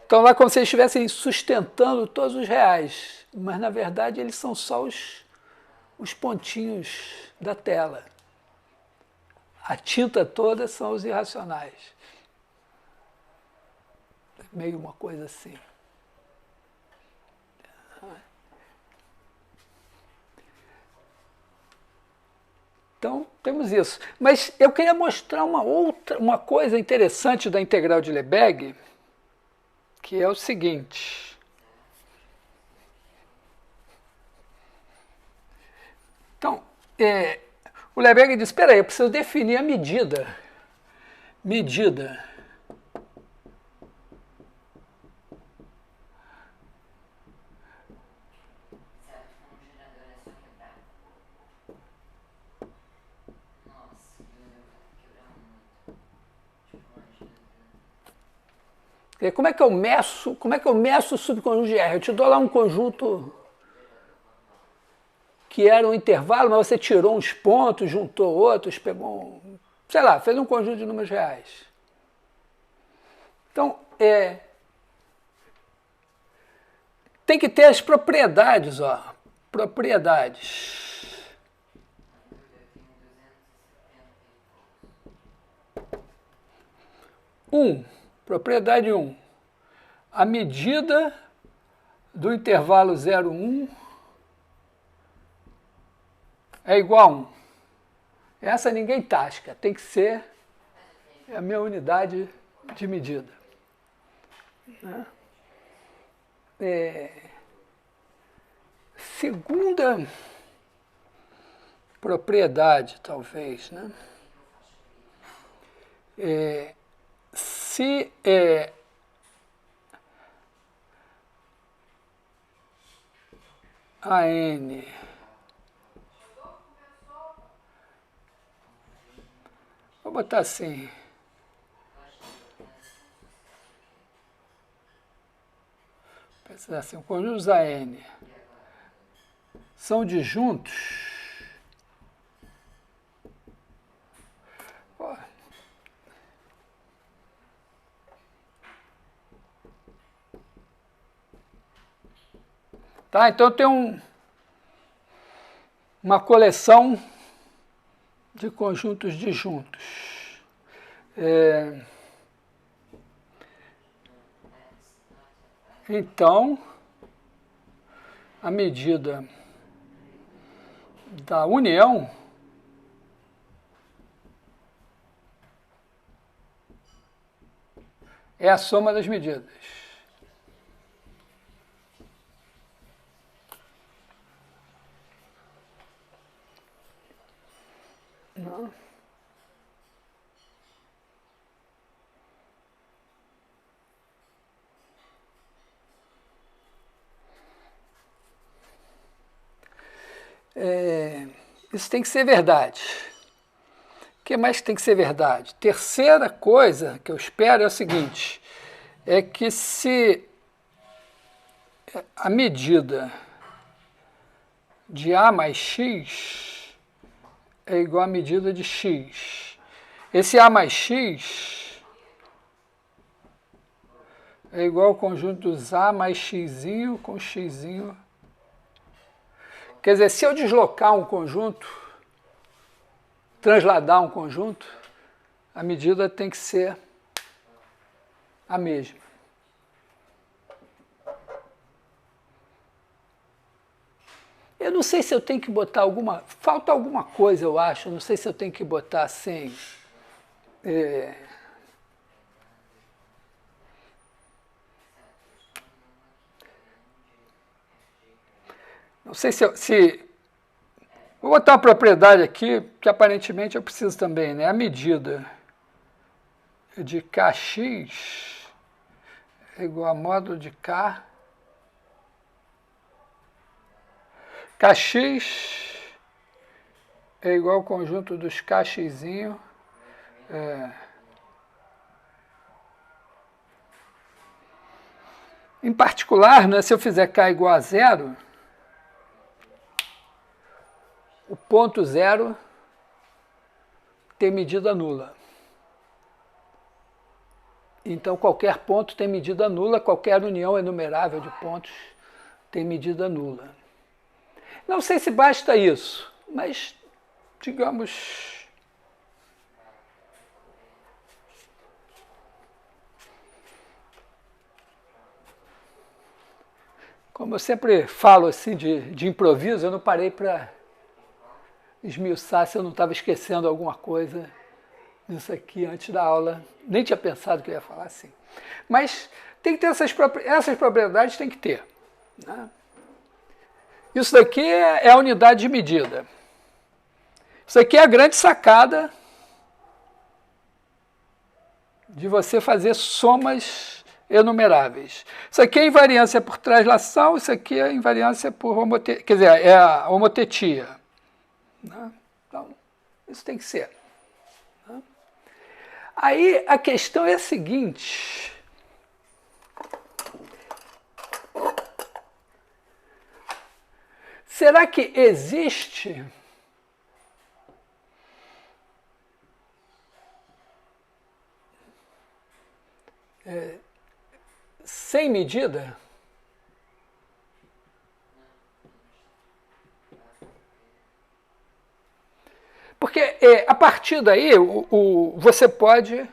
estão lá como se eles estivessem sustentando todos os reais, mas na verdade eles são só os pontinhos da tela. A tinta toda são os irracionais. Meio uma coisa assim. Então, temos isso. Mas eu queria mostrar uma coisa interessante da integral de Lebesgue, que é o seguinte. Então, o Lebesgue diz, espera aí, eu preciso definir a medida. Medida. Como é que eu meço o subconjunto de R? Eu te dou lá um conjunto que era um intervalo, mas você tirou uns pontos, juntou outros, pegou sei lá, fez um conjunto de números reais. Então, tem que ter as propriedades, ó. Propriedades. Propriedade 1. A medida do intervalo 0, 1 é igual a 1. Essa ninguém tasca, tem que ser a minha unidade de medida. Segunda propriedade, talvez, né? Se a n vou botar assim, pensar assim, conjuntos AN são disjuntos, tá? Então tem uma coleção de conjuntos disjuntos. Então, a medida da união é a soma das medidas. Não. Isso tem que ser verdade. O que mais tem que ser verdade? Terceira coisa que eu espero é o seguinte, é que se a medida de A mais X é igual à medida de X, esse A mais X é igual ao conjunto dos A mais X com X. Quer dizer, se eu deslocar um conjunto, transladar um conjunto, a medida tem que ser a mesma. Eu não sei se eu tenho que botar falta alguma coisa, eu acho, não sei se eu tenho que botar assim, não sei vou botar uma propriedade aqui, que aparentemente eu preciso também, né? A medida de Kx é igual a módulo de K. Kx é igual ao conjunto dos Kx. Em particular, né, se eu fizer K igual a 0, o ponto 0 tem medida nula. Então, qualquer ponto tem medida nula, qualquer união enumerável de pontos tem medida nula. Não sei se basta isso, mas, digamos, Como eu sempre falo assim de improviso, eu não parei para esmiuçar se eu não estava esquecendo alguma coisa nisso aqui antes da aula. Nem tinha pensado que eu ia falar assim. Mas tem que ter essas propriedades, tem que ter. Né? Isso daqui é a unidade de medida. Isso aqui é a grande sacada de você fazer somas enumeráveis. Isso aqui é invariância por translação, isso aqui é invariância por homotetia, quer dizer, é a homotetia. Né? Então, isso tem que ser. Né? Aí a questão é a seguinte. Será que existe sem medida? Porque a partir daí você pode...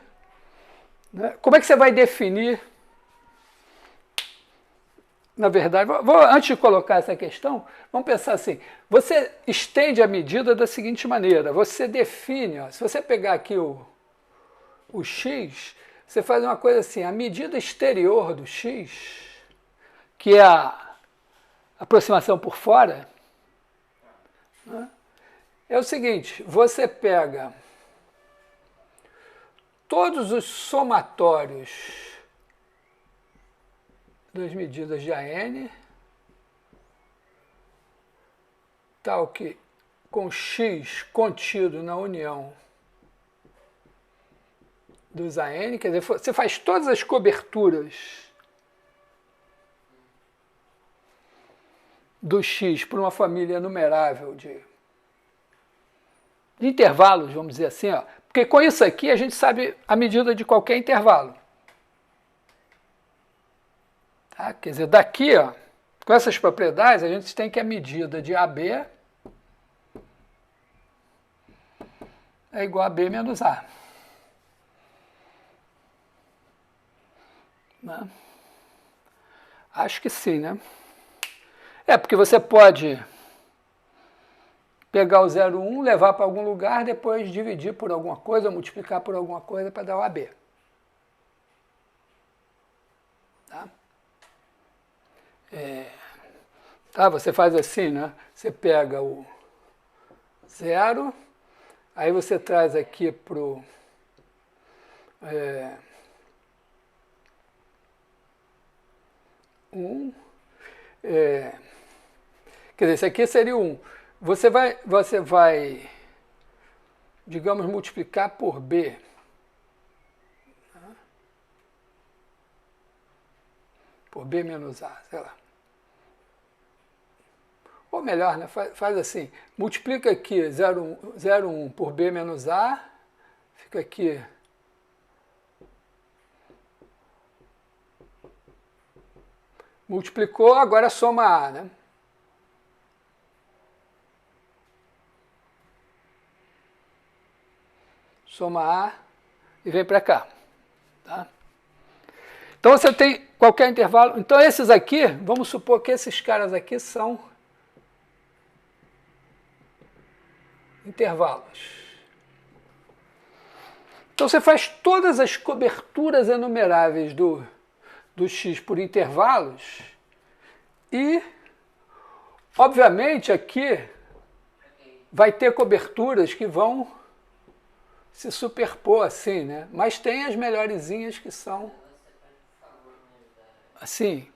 Né, como é que você vai definir? Na verdade, antes de colocar essa questão, vamos pensar assim, você estende a medida da seguinte maneira, você define, ó, se você pegar aqui o x, você faz uma coisa assim, a medida exterior do x, que é a aproximação por fora, né, é o seguinte, você pega todos os somatórios das medidas de AN, tal que com x contido na união dos AN, quer dizer, você faz todas as coberturas do x por uma família numerável de intervalos, vamos dizer assim, ó, porque com isso aqui a gente sabe a medida de qualquer intervalo. Tá? Quer dizer, daqui, ó, com essas propriedades, a gente tem que a medida de AB é igual a B menos A. Né? Acho que sim, né? Porque você pode pegar o 0,1, levar para algum lugar, depois dividir por alguma coisa, multiplicar por alguma coisa para dar o AB. Tá? Você faz assim, né? Você pega o 0, aí você traz aqui para o... quer dizer, esse aqui seria o 1. Você vai, digamos, multiplicar por B. Por B menos A, sei lá. Ou melhor, né? Faz assim, multiplica aqui 0,1 por B menos A, fica aqui multiplicou, agora soma A, né? Soma A e vem para cá. Tá? Então você tem qualquer intervalo. Então esses aqui, vamos supor que esses caras aqui são intervalos. Então você faz todas as coberturas enumeráveis do x por intervalos e, obviamente, aqui vai ter coberturas que vão se superpor assim, né? Mas tem as melhorzinhas que são assim.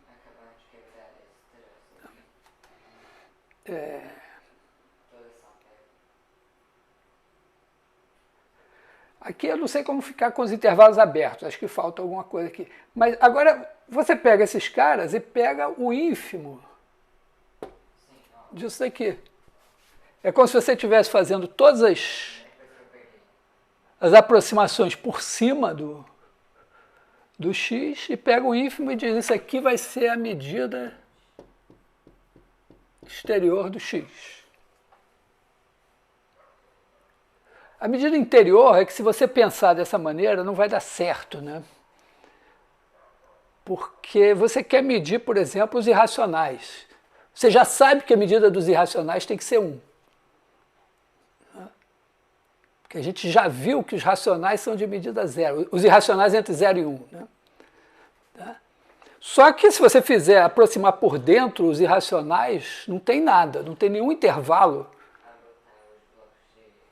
Aqui eu não sei como ficar com os intervalos abertos, acho que falta alguma coisa aqui. Mas agora você pega esses caras e pega o ínfimo disso daqui. É como se você estivesse fazendo todas as aproximações por cima do x e pega o ínfimo e diz, isso aqui vai ser a medida exterior do x. A medida interior é que se você pensar dessa maneira não vai dar certo, né? Porque você quer medir, por exemplo, os irracionais. Você já sabe que a medida dos irracionais tem que ser 1. Porque a gente já viu que os racionais são de medida 0. Os irracionais entre 0 e 1. Né? Só que se você fizer aproximar por dentro os irracionais, não tem nada, não tem nenhum intervalo.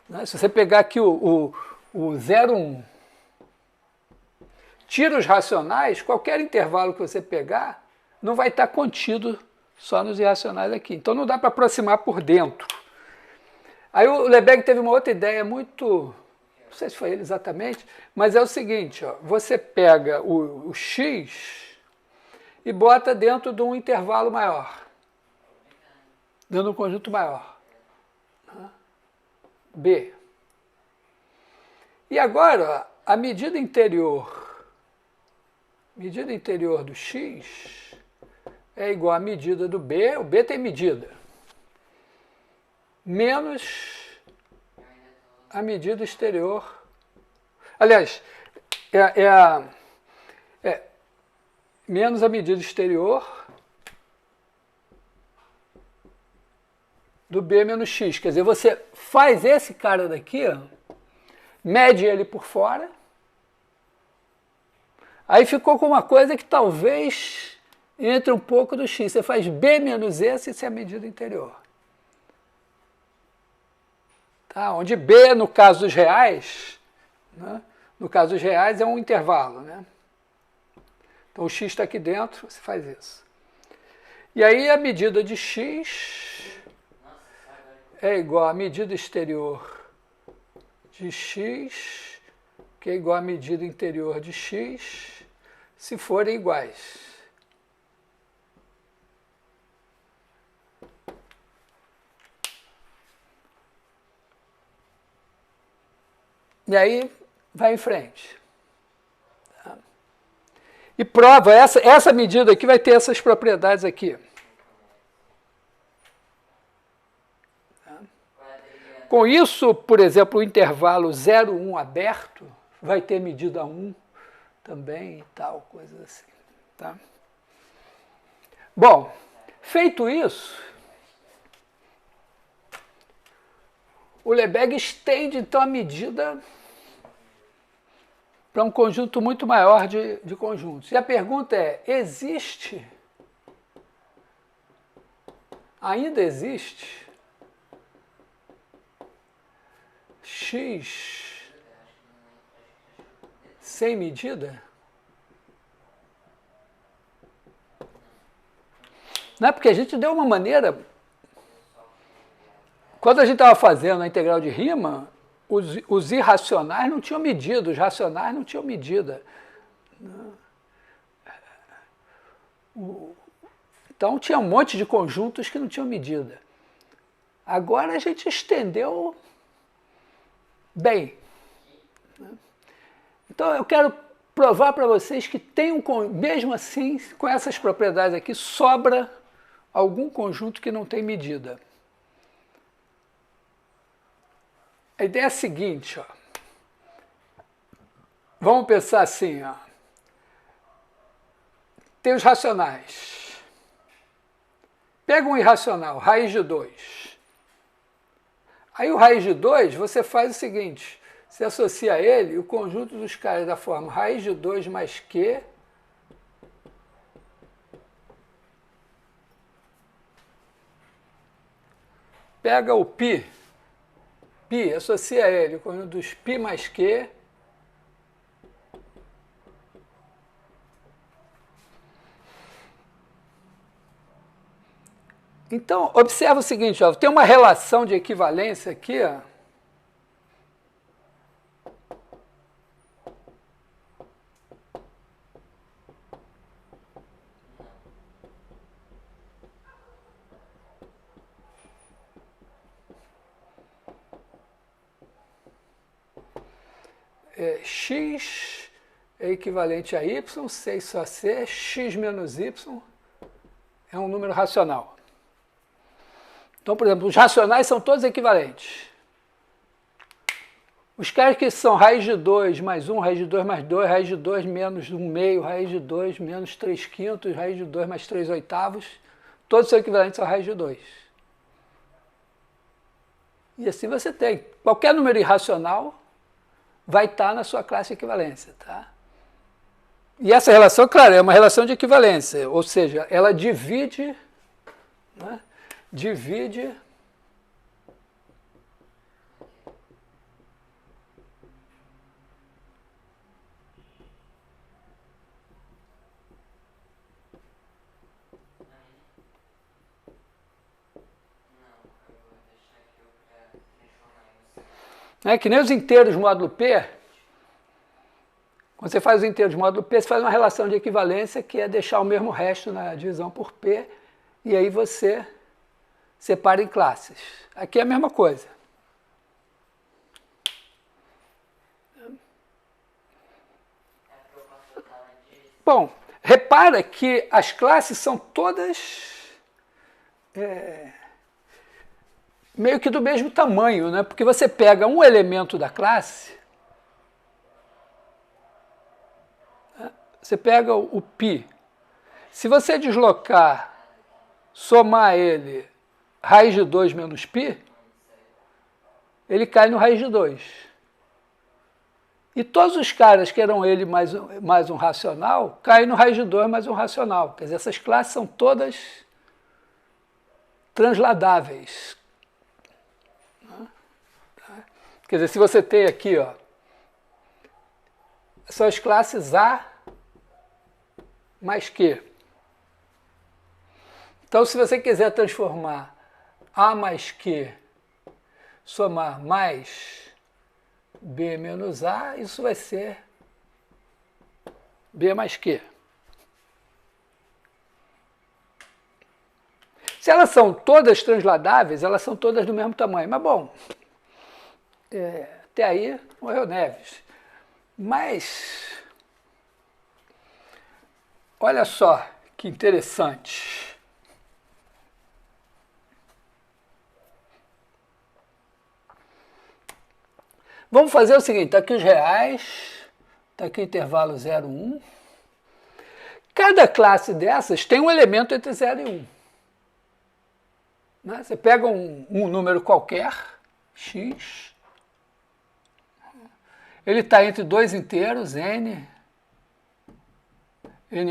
Né? Se você pegar aqui o 0, 1, tira os racionais, qualquer intervalo que você pegar, não vai estar contido só nos irracionais aqui. Então não dá para aproximar por dentro. Aí o Lebesgue teve uma outra ideia muito, não sei se foi ele exatamente, mas é o seguinte, ó, você pega o x e bota dentro de um intervalo maior, dentro de um conjunto maior, B. E agora, ó, a medida interior do x é igual à medida do B, o B tem medida, menos a medida exterior. Aliás, menos a medida exterior do B menos x. Quer dizer, você faz esse cara daqui, ó, mede ele por fora, aí ficou com uma coisa que talvez entre um pouco do x. Você faz B menos esse, isso é a medida interior. Tá? Onde B, no caso dos reais, né? No caso dos reais é um intervalo. Né? Então o x está aqui dentro, você faz isso. E aí a medida de x é igual à medida exterior de x, que é igual à medida interior de x, se forem iguais. E aí, vai em frente. E prova, essa medida aqui vai ter essas propriedades aqui. Com isso, por exemplo, o intervalo 0, 1 aberto vai ter medida 1 também e tal, coisas assim. Tá? Bom, feito isso, o Lebesgue estende então a medida para um conjunto muito maior de conjuntos. E a pergunta é, ainda existe x sem medida? Não é porque a gente deu uma maneira... Quando a gente estava fazendo a integral de Riemann, os irracionais não tinham medida, os racionais não tinham medida. Então tinha um monte de conjuntos que não tinham medida. Agora a gente estendeu bem. Então eu quero provar para vocês que tem mesmo assim, com essas propriedades aqui, sobra algum conjunto que não tem medida. A ideia é a seguinte, ó. Vamos pensar assim, ó. Tem os racionais. Pega um irracional, raiz de 2. Aí o raiz de 2, você faz o seguinte, você associa a ele o conjunto dos caras da forma raiz de 2 mais Q pega o π, associa a ele o conjunto dos π mais Q Então, observa o seguinte, ó, tem uma relação de equivalência aqui, ó. X é equivalente a y, 6 só C, x menos y é um número racional. Então, por exemplo, os racionais são todos equivalentes. Os caras que são raiz de 2 mais 1, raiz de 2 mais 2, raiz de 2 menos 1 meio, raiz de 2 menos 3 quintos, raiz de 2 mais 3 oitavos, todos são equivalentes ao raiz de 2. E assim você tem. Qualquer número irracional vai estar na sua classe de equivalência. Tá? E essa relação, claro, é uma relação de equivalência, ou seja, ela divide, né, divide né, que nem os inteiros módulo P. Quando você faz os inteiros módulo P, você faz uma relação de equivalência que é deixar o mesmo resto na divisão por P, e aí você separa em classes. Aqui é a mesma coisa. Bom, repara que as classes são todas meio que do mesmo tamanho, né? Porque você pega um elemento da classe, você pega o π. Se você deslocar, somar ele, raiz de 2 menos π, ele cai no raiz de 2. E todos os caras que eram ele mais um racional, caem no raiz de 2 mais um racional. Quer dizer, essas classes são todas transladáveis. Quer dizer, se você tem aqui, ó, são as classes A mais Q. Então, se você quiser transformar A mais Q, somar mais B menos A, isso vai ser B mais Q. Se elas são todas transladáveis, elas são todas do mesmo tamanho. Mas, bom, até aí, morreu Neves. Mas, olha só que interessante. Vamos fazer o seguinte, está aqui os reais, está aqui o intervalo 0, 1. Cada classe dessas tem um elemento entre 0 e 1. Né? Você pega um número qualquer, x, ele está entre dois inteiros, n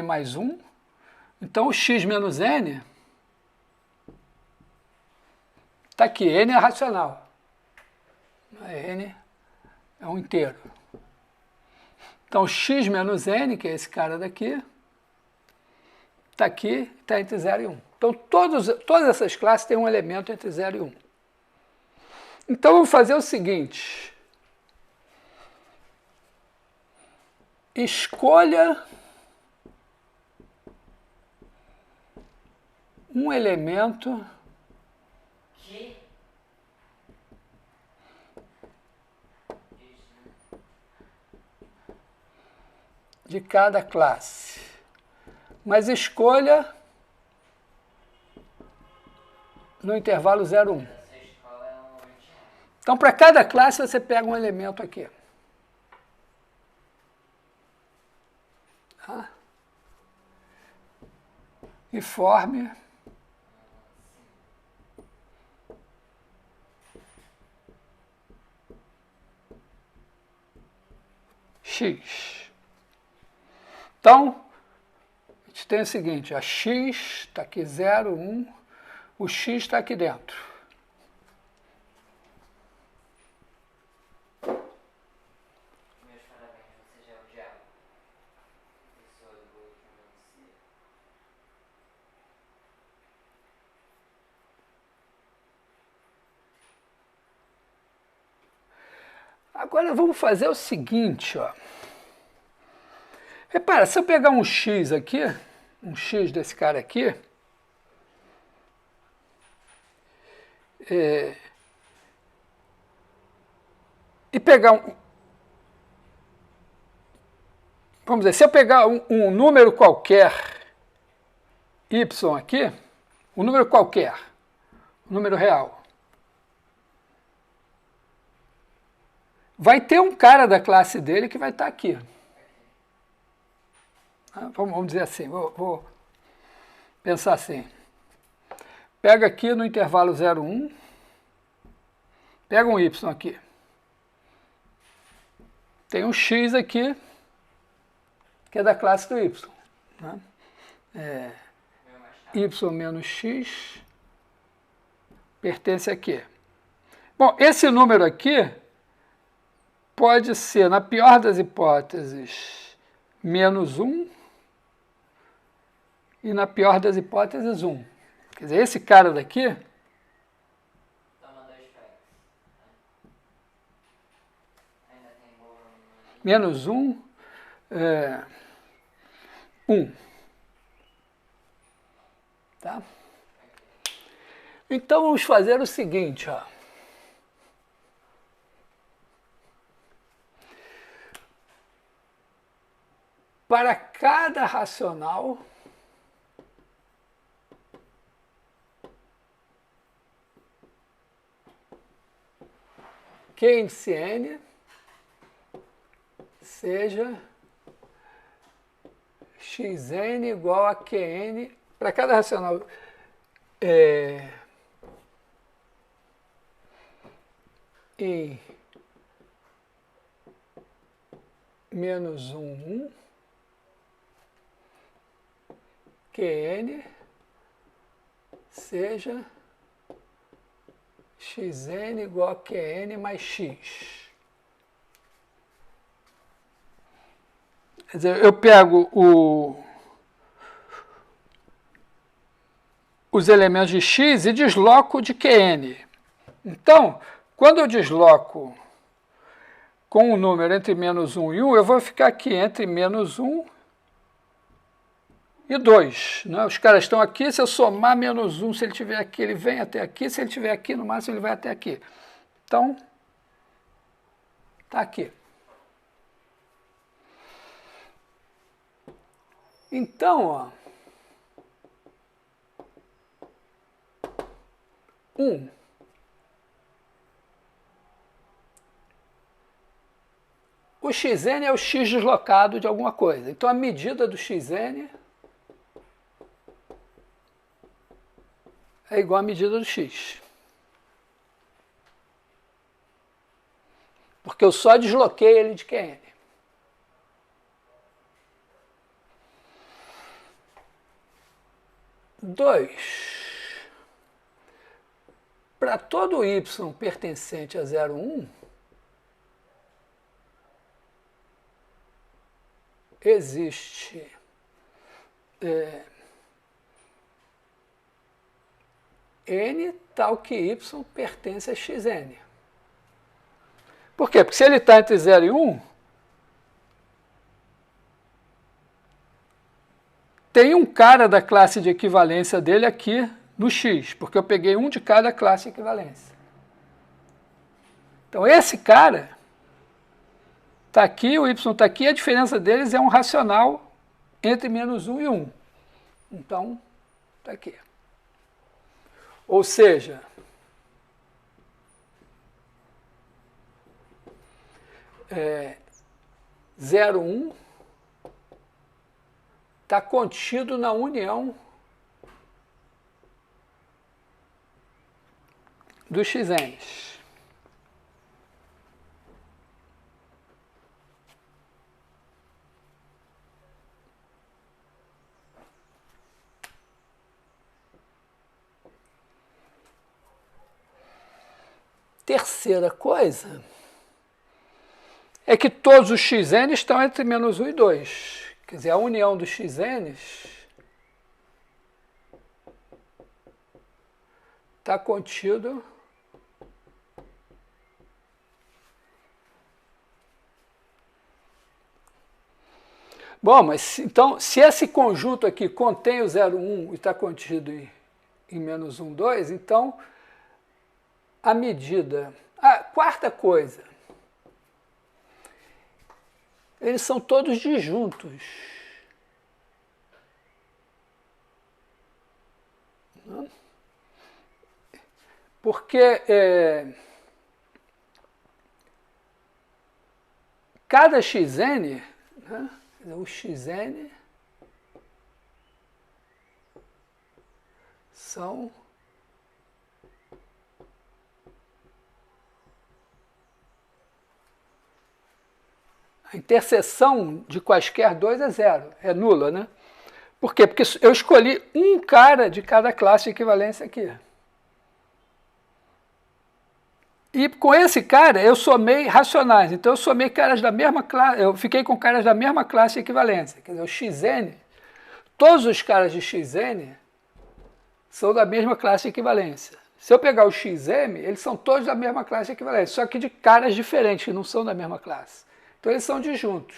mais 1. Então, o x menos n está aqui, n é racional. N é um inteiro. Então, x menos n, que é esse cara daqui, está aqui, está entre 0 e 1. Então, todas essas classes têm um elemento entre 0 e 1. Então, vamos fazer o seguinte. Escolha um elemento de cada classe, mas escolha no intervalo 0, 1. Então, para cada classe, você pega um elemento aqui. Tá? E forme x. Então, a gente tem o seguinte, a x está aqui 0, 1, o x está aqui dentro.
Meus parabéns, você já é o diabo. Pessoa do último ano.
Agora vamos fazer o seguinte, ó. Repara, se eu pegar um x aqui, um x desse cara aqui, e pegar vamos dizer, se eu pegar um número qualquer y aqui, um número qualquer, um número real, vai ter um cara da classe dele que vai estar aqui. Vamos dizer assim, vou pensar assim. Pega aqui no intervalo 0, 1, pega um y aqui. Tem um x aqui, que é da classe do y. Né? Y menos x pertence aqui. Bom, esse número aqui pode ser, na pior das hipóteses, menos 1 e na pior das hipóteses 1. Quer dizer, esse cara daqui...
Toma 2 packs. Ainda tem boa.
Menos 1, 1. Tá? Então, vamos fazer o seguinte, ó. Para cada racional, Q índice N seja xn igual a Qn, para cada racional em menos 1, 1, Qn seja xn igual a Qn mais x. Quer dizer, eu pego os elementos de x e desloco de Qn. Então, quando eu desloco com um número entre menos 1 e 1, eu vou ficar aqui entre menos 1 e 2. Né? Os caras estão aqui, se eu somar menos 1, se ele estiver aqui, ele vem até aqui, se ele estiver aqui, no máximo ele vai até aqui. Então, está aqui. Então, ó, 1. O xn é o x deslocado de alguma coisa. Então, a medida do xn é igual à medida do x. Porque eu só desloquei ele de Qn. Para todo y pertencente a 0, 1, existe n tal que y pertence a xn. Por quê? Porque se ele está entre 0 e 1, tem um cara da classe de equivalência dele aqui no x, porque eu peguei um de cada classe de equivalência. Então, esse cara está aqui, o y está aqui, a diferença deles é um racional entre menos 1 e 1. Então, está aqui. Ou seja, é, 0, 1 está contido na união dos xn's. Terceira coisa é que todos os xn estão entre menos 1 e 2. Quer dizer, a união dos xn's está contido bom, mas então, se esse conjunto aqui contém o 0, 1 e está contido em menos 1, 2, então a medida... quarta coisa, eles são todos disjuntos. Porque cada xn, né, o xn são a interseção de quaisquer dois é zero, é nula, né? Por quê? Porque eu escolhi um cara de cada classe de equivalência aqui. E com esse cara eu somei racionais, então eu somei caras da mesma classe, eu fiquei com caras da mesma classe de equivalência. Quer dizer, o xn, todos os caras de xn são da mesma classe de equivalência. Se eu pegar o xm, eles são todos da mesma classe de equivalência, só que de caras diferentes, que não são da mesma classe. Então eles são disjuntos.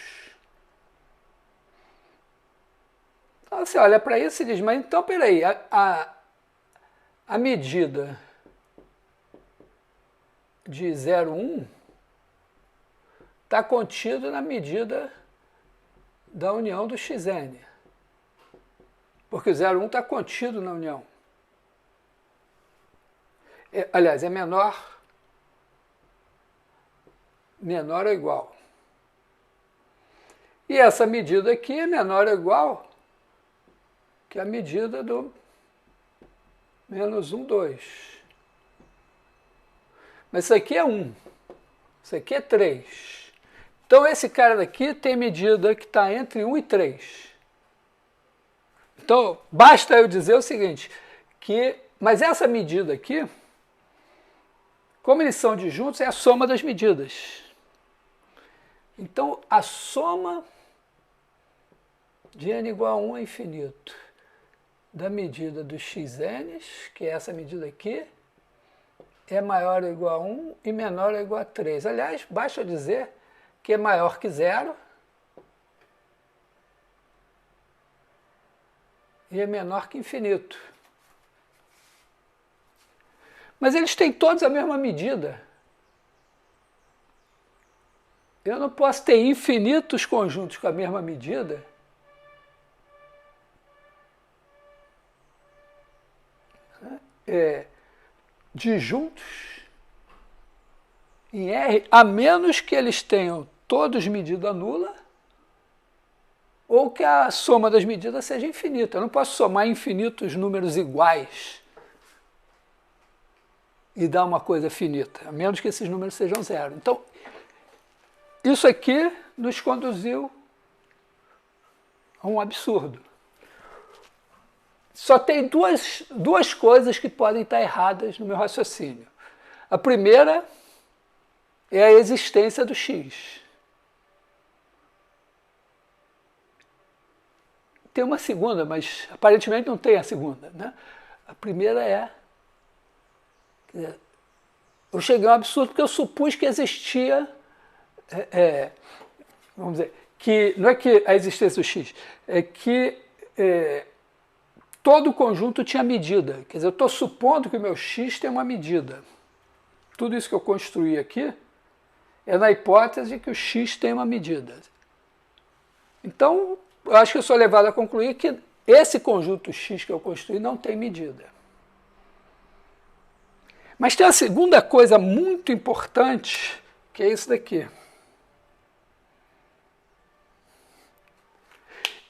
Então você olha para isso e diz, mas então peraí, a medida de 0,1 está contido na medida da união do xn. Porque o 0,1 está contido na união. Aliás, é menor ou igual. E essa medida aqui é menor ou igual que a medida do menos 1, 2. Mas isso aqui é 1, isso aqui é 3. Então esse cara daqui tem medida que está entre 1 e 3. Então basta eu dizer o seguinte, mas essa medida aqui, como eles são disjuntos, é a soma das medidas. Então a soma de n igual a 1 a infinito da medida dos xn, que é essa medida aqui, é maior ou igual a 1 e menor ou igual a 3. Aliás, basta dizer que é maior que 0 e é menor que infinito. Mas eles têm todos a mesma medida. Eu não posso ter infinitos conjuntos com a mesma medida disjuntos em R, a menos que eles tenham todos medida nula ou que a soma das medidas seja infinita. Eu não posso somar infinitos números iguais e dar uma coisa finita, a menos que esses números sejam zero. Então, isso aqui nos conduziu a um absurdo. Só tem duas coisas que podem estar erradas no meu raciocínio. A primeira é a existência do x. Tem uma segunda, mas aparentemente não tem a segunda, né? A primeira é... eu cheguei a um absurdo porque eu supus que existia... vamos dizer, que não é que a existência do x, é que todo conjunto tinha medida. Quer dizer, eu estou supondo que o meu x tem uma medida. Tudo isso que eu construí aqui é na hipótese de que o x tem uma medida. Então, eu acho que eu sou levado a concluir que esse conjunto x que eu construí não tem medida. Mas tem a segunda coisa muito importante, que é isso daqui.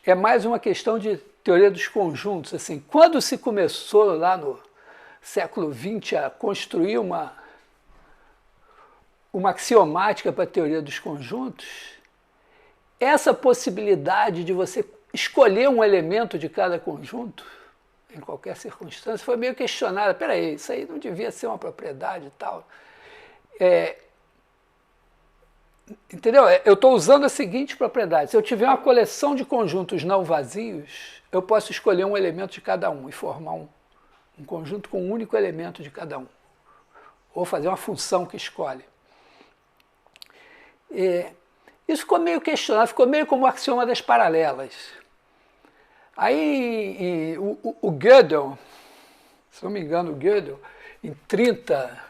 É mais uma questão de teoria dos conjuntos. Assim, quando se começou lá no século XX a construir uma axiomática para a teoria dos conjuntos, essa possibilidade de você escolher um elemento de cada conjunto, em qualquer circunstância, foi meio questionada. Peraí, isso aí não devia ser uma propriedade e tal. Entendeu? Eu estou usando a seguinte propriedade. Se eu tiver uma coleção de conjuntos não vazios, eu posso escolher um elemento de cada um e formar um conjunto com um único elemento de cada um. Ou fazer uma função que escolhe. Isso ficou meio questionado, ficou meio como o axioma das paralelas. Aí o Gödel, se não me engano, o Gödel, em 30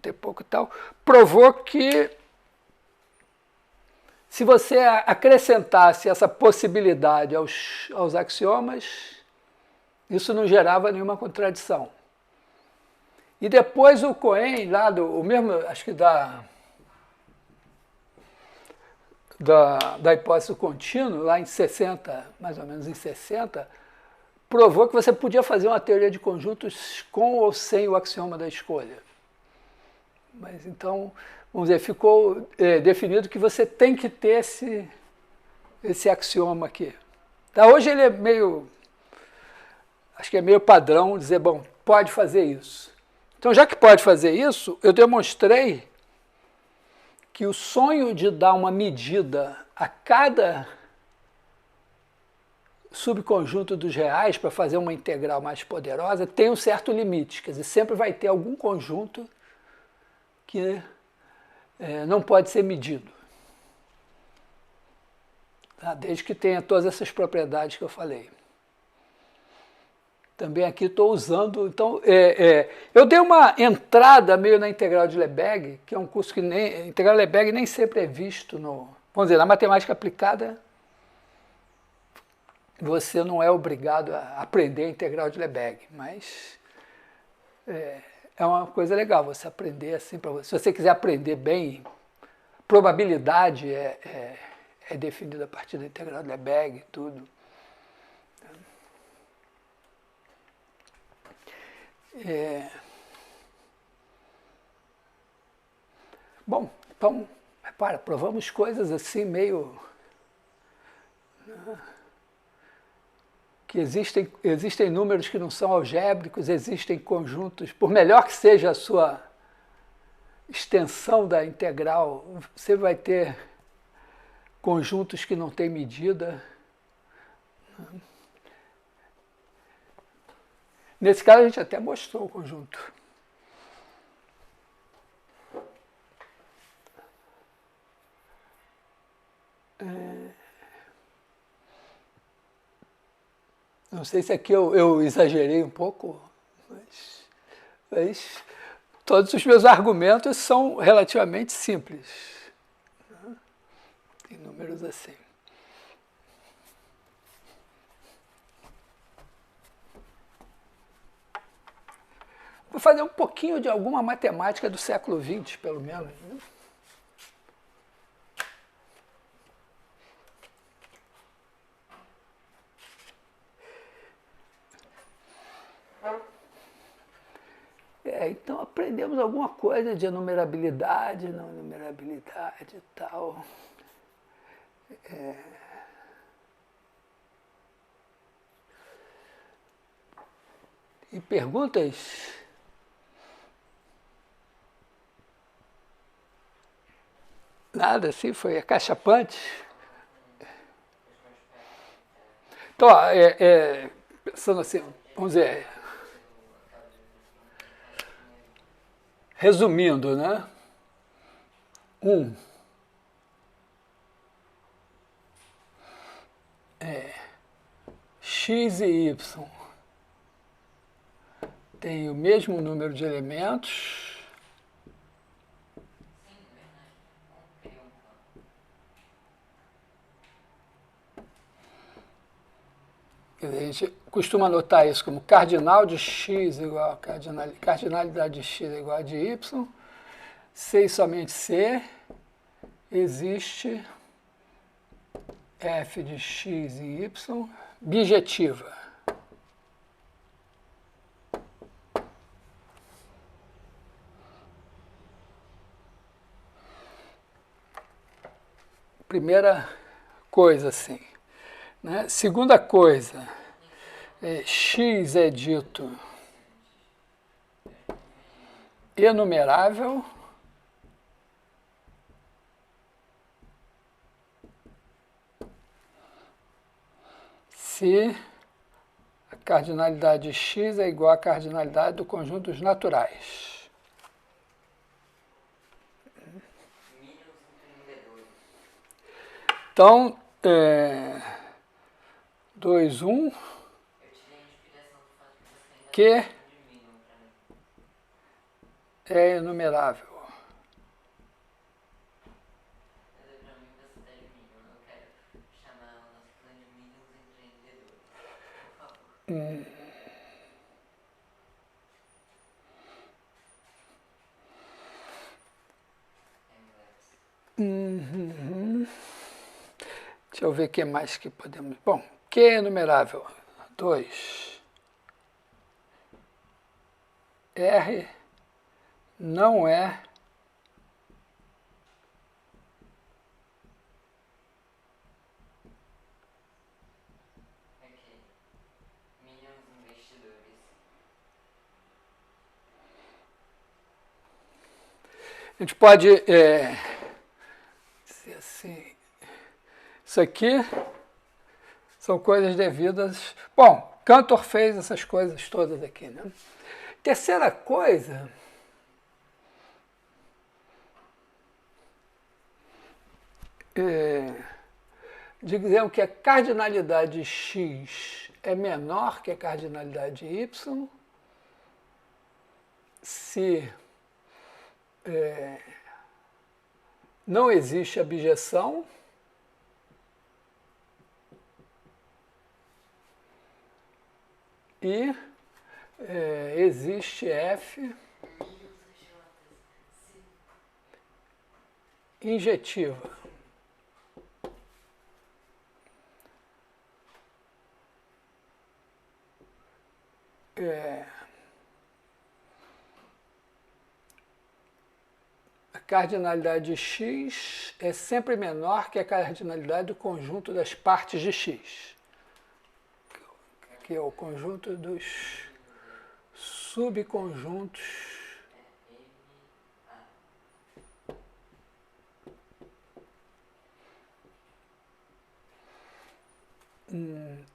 e pouco e tal, provou que se você acrescentasse essa possibilidade aos axiomas, isso não gerava nenhuma contradição. E depois o Cohen, lá o mesmo, acho que da hipótese contínua, lá em 60, mais ou menos em 60, provou que você podia fazer uma teoria de conjuntos com ou sem o axioma da escolha. Mas então, vamos dizer, ficou definido que você tem que ter esse axioma aqui. Tá, hoje ele é meio, acho que é meio padrão dizer, bom, pode fazer isso. Então, já que pode fazer isso, eu demonstrei que o sonho de dar uma medida a cada subconjunto dos reais para fazer uma integral mais poderosa tem um certo limite, quer dizer, sempre vai ter algum conjunto que não pode ser medido. Tá? Desde que tenha todas essas propriedades que eu falei. Também aqui estou usando, então, eu dei uma entrada meio na integral de Lebesgue, que é um curso que integral de Lebesgue nem sempre é visto vamos dizer, na matemática aplicada, você não é obrigado a aprender a integral de Lebesgue, mas é uma coisa legal você aprender assim, se você quiser aprender bem, probabilidade é definida a partir da integral de Lebesgue e tudo. Bom, então, repara, provamos coisas assim meio... que existem números que não são algébricos, existem conjuntos, por melhor que seja a sua extensão da integral, você vai ter conjuntos que não têm medida. Nesse caso a gente até mostrou o conjunto. Não sei se aqui eu exagerei um pouco, mas todos os meus argumentos são relativamente simples. Tem números assim. Vou fazer um pouquinho de alguma matemática do século XX, pelo menos. Né? Então aprendemos alguma coisa de enumerabilidade, não enumerabilidade e tal. E perguntas? Nada assim, foi acachapante. Então, pensando assim, vamos dizer, resumindo, né? X e Y tem o mesmo número de elementos. A gente costuma anotar isso como cardinal de x igual a cardinalidade de x é igual a de y. C e somente C, existe f de x e y bijetiva. Primeira coisa assim. Né? Segunda coisa, x é dito enumerável se a cardinalidade de x é igual à cardinalidade do conjunto dos naturais. Então, 2, 1, que é enumerável. Uhum. Deixa eu ver o que mais que podemos... Bom, Q é enumerável. 2. R não é
Ok. Minions investidores.
A gente pode dizer assim, isso aqui são coisas devidas... Bom, Cantor fez essas coisas todas aqui, né? Terceira coisa... Digamos que a cardinalidade x é menor que a cardinalidade y se não existe abjeção e existe f injetiva. A cardinalidade x é sempre menor que a cardinalidade do conjunto das partes de x, que é o conjunto dos subconjuntos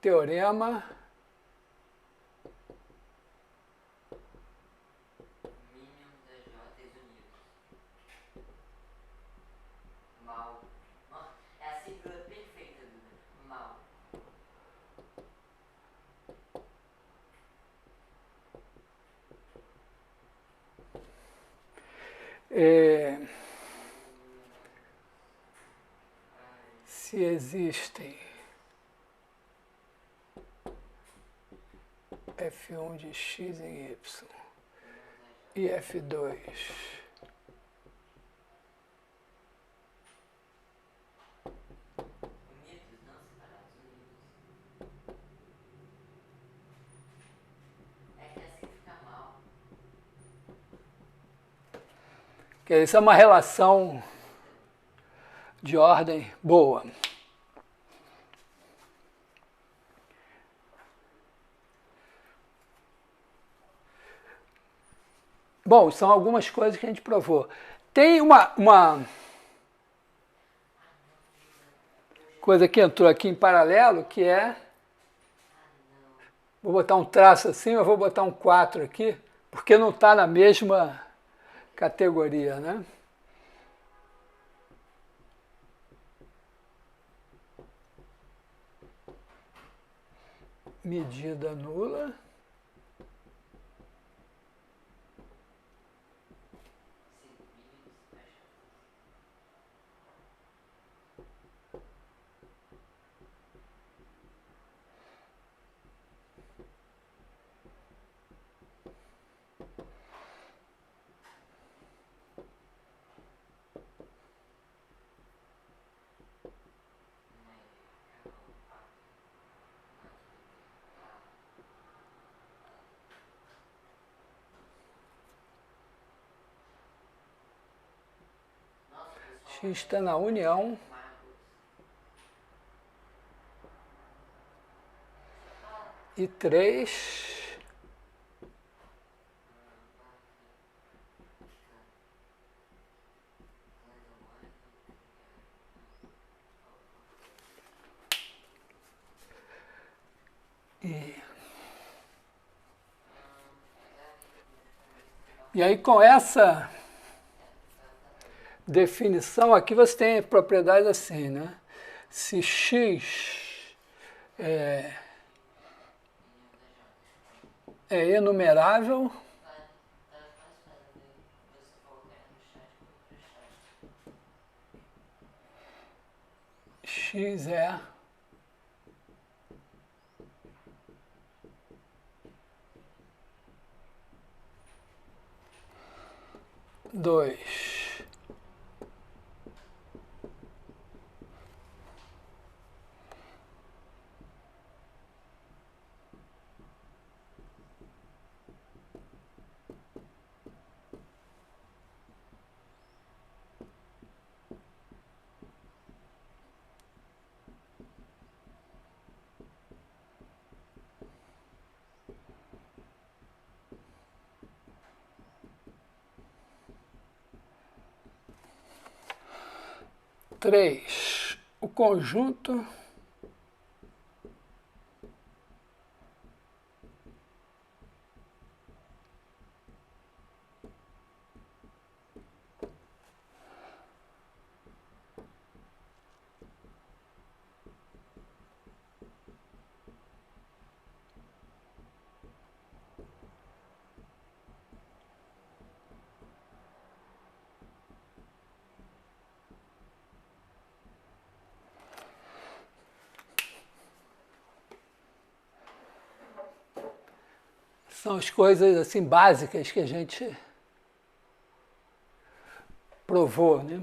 teorema
Minions AJs unidos. Mal. Nossa, é a sigla perfeita, Duda. Mal.
se existem f1 de x em y e f2
Unidos, não separados, unidos. É que assim fica mal.
que isso é uma relação de ordem boa. Bom, são algumas coisas que a gente provou. Tem uma coisa que entrou aqui em paralelo, que é... Vou botar um traço assim, eu vou botar um 4 aqui, porque não está na mesma categoria, né? Medida nula. X está na união. E 3. E aí, com essa definição aqui, você tem propriedades assim, né? Se x é enumerável, x é dois 3. O conjunto são as coisas assim básicas que a gente provou, né?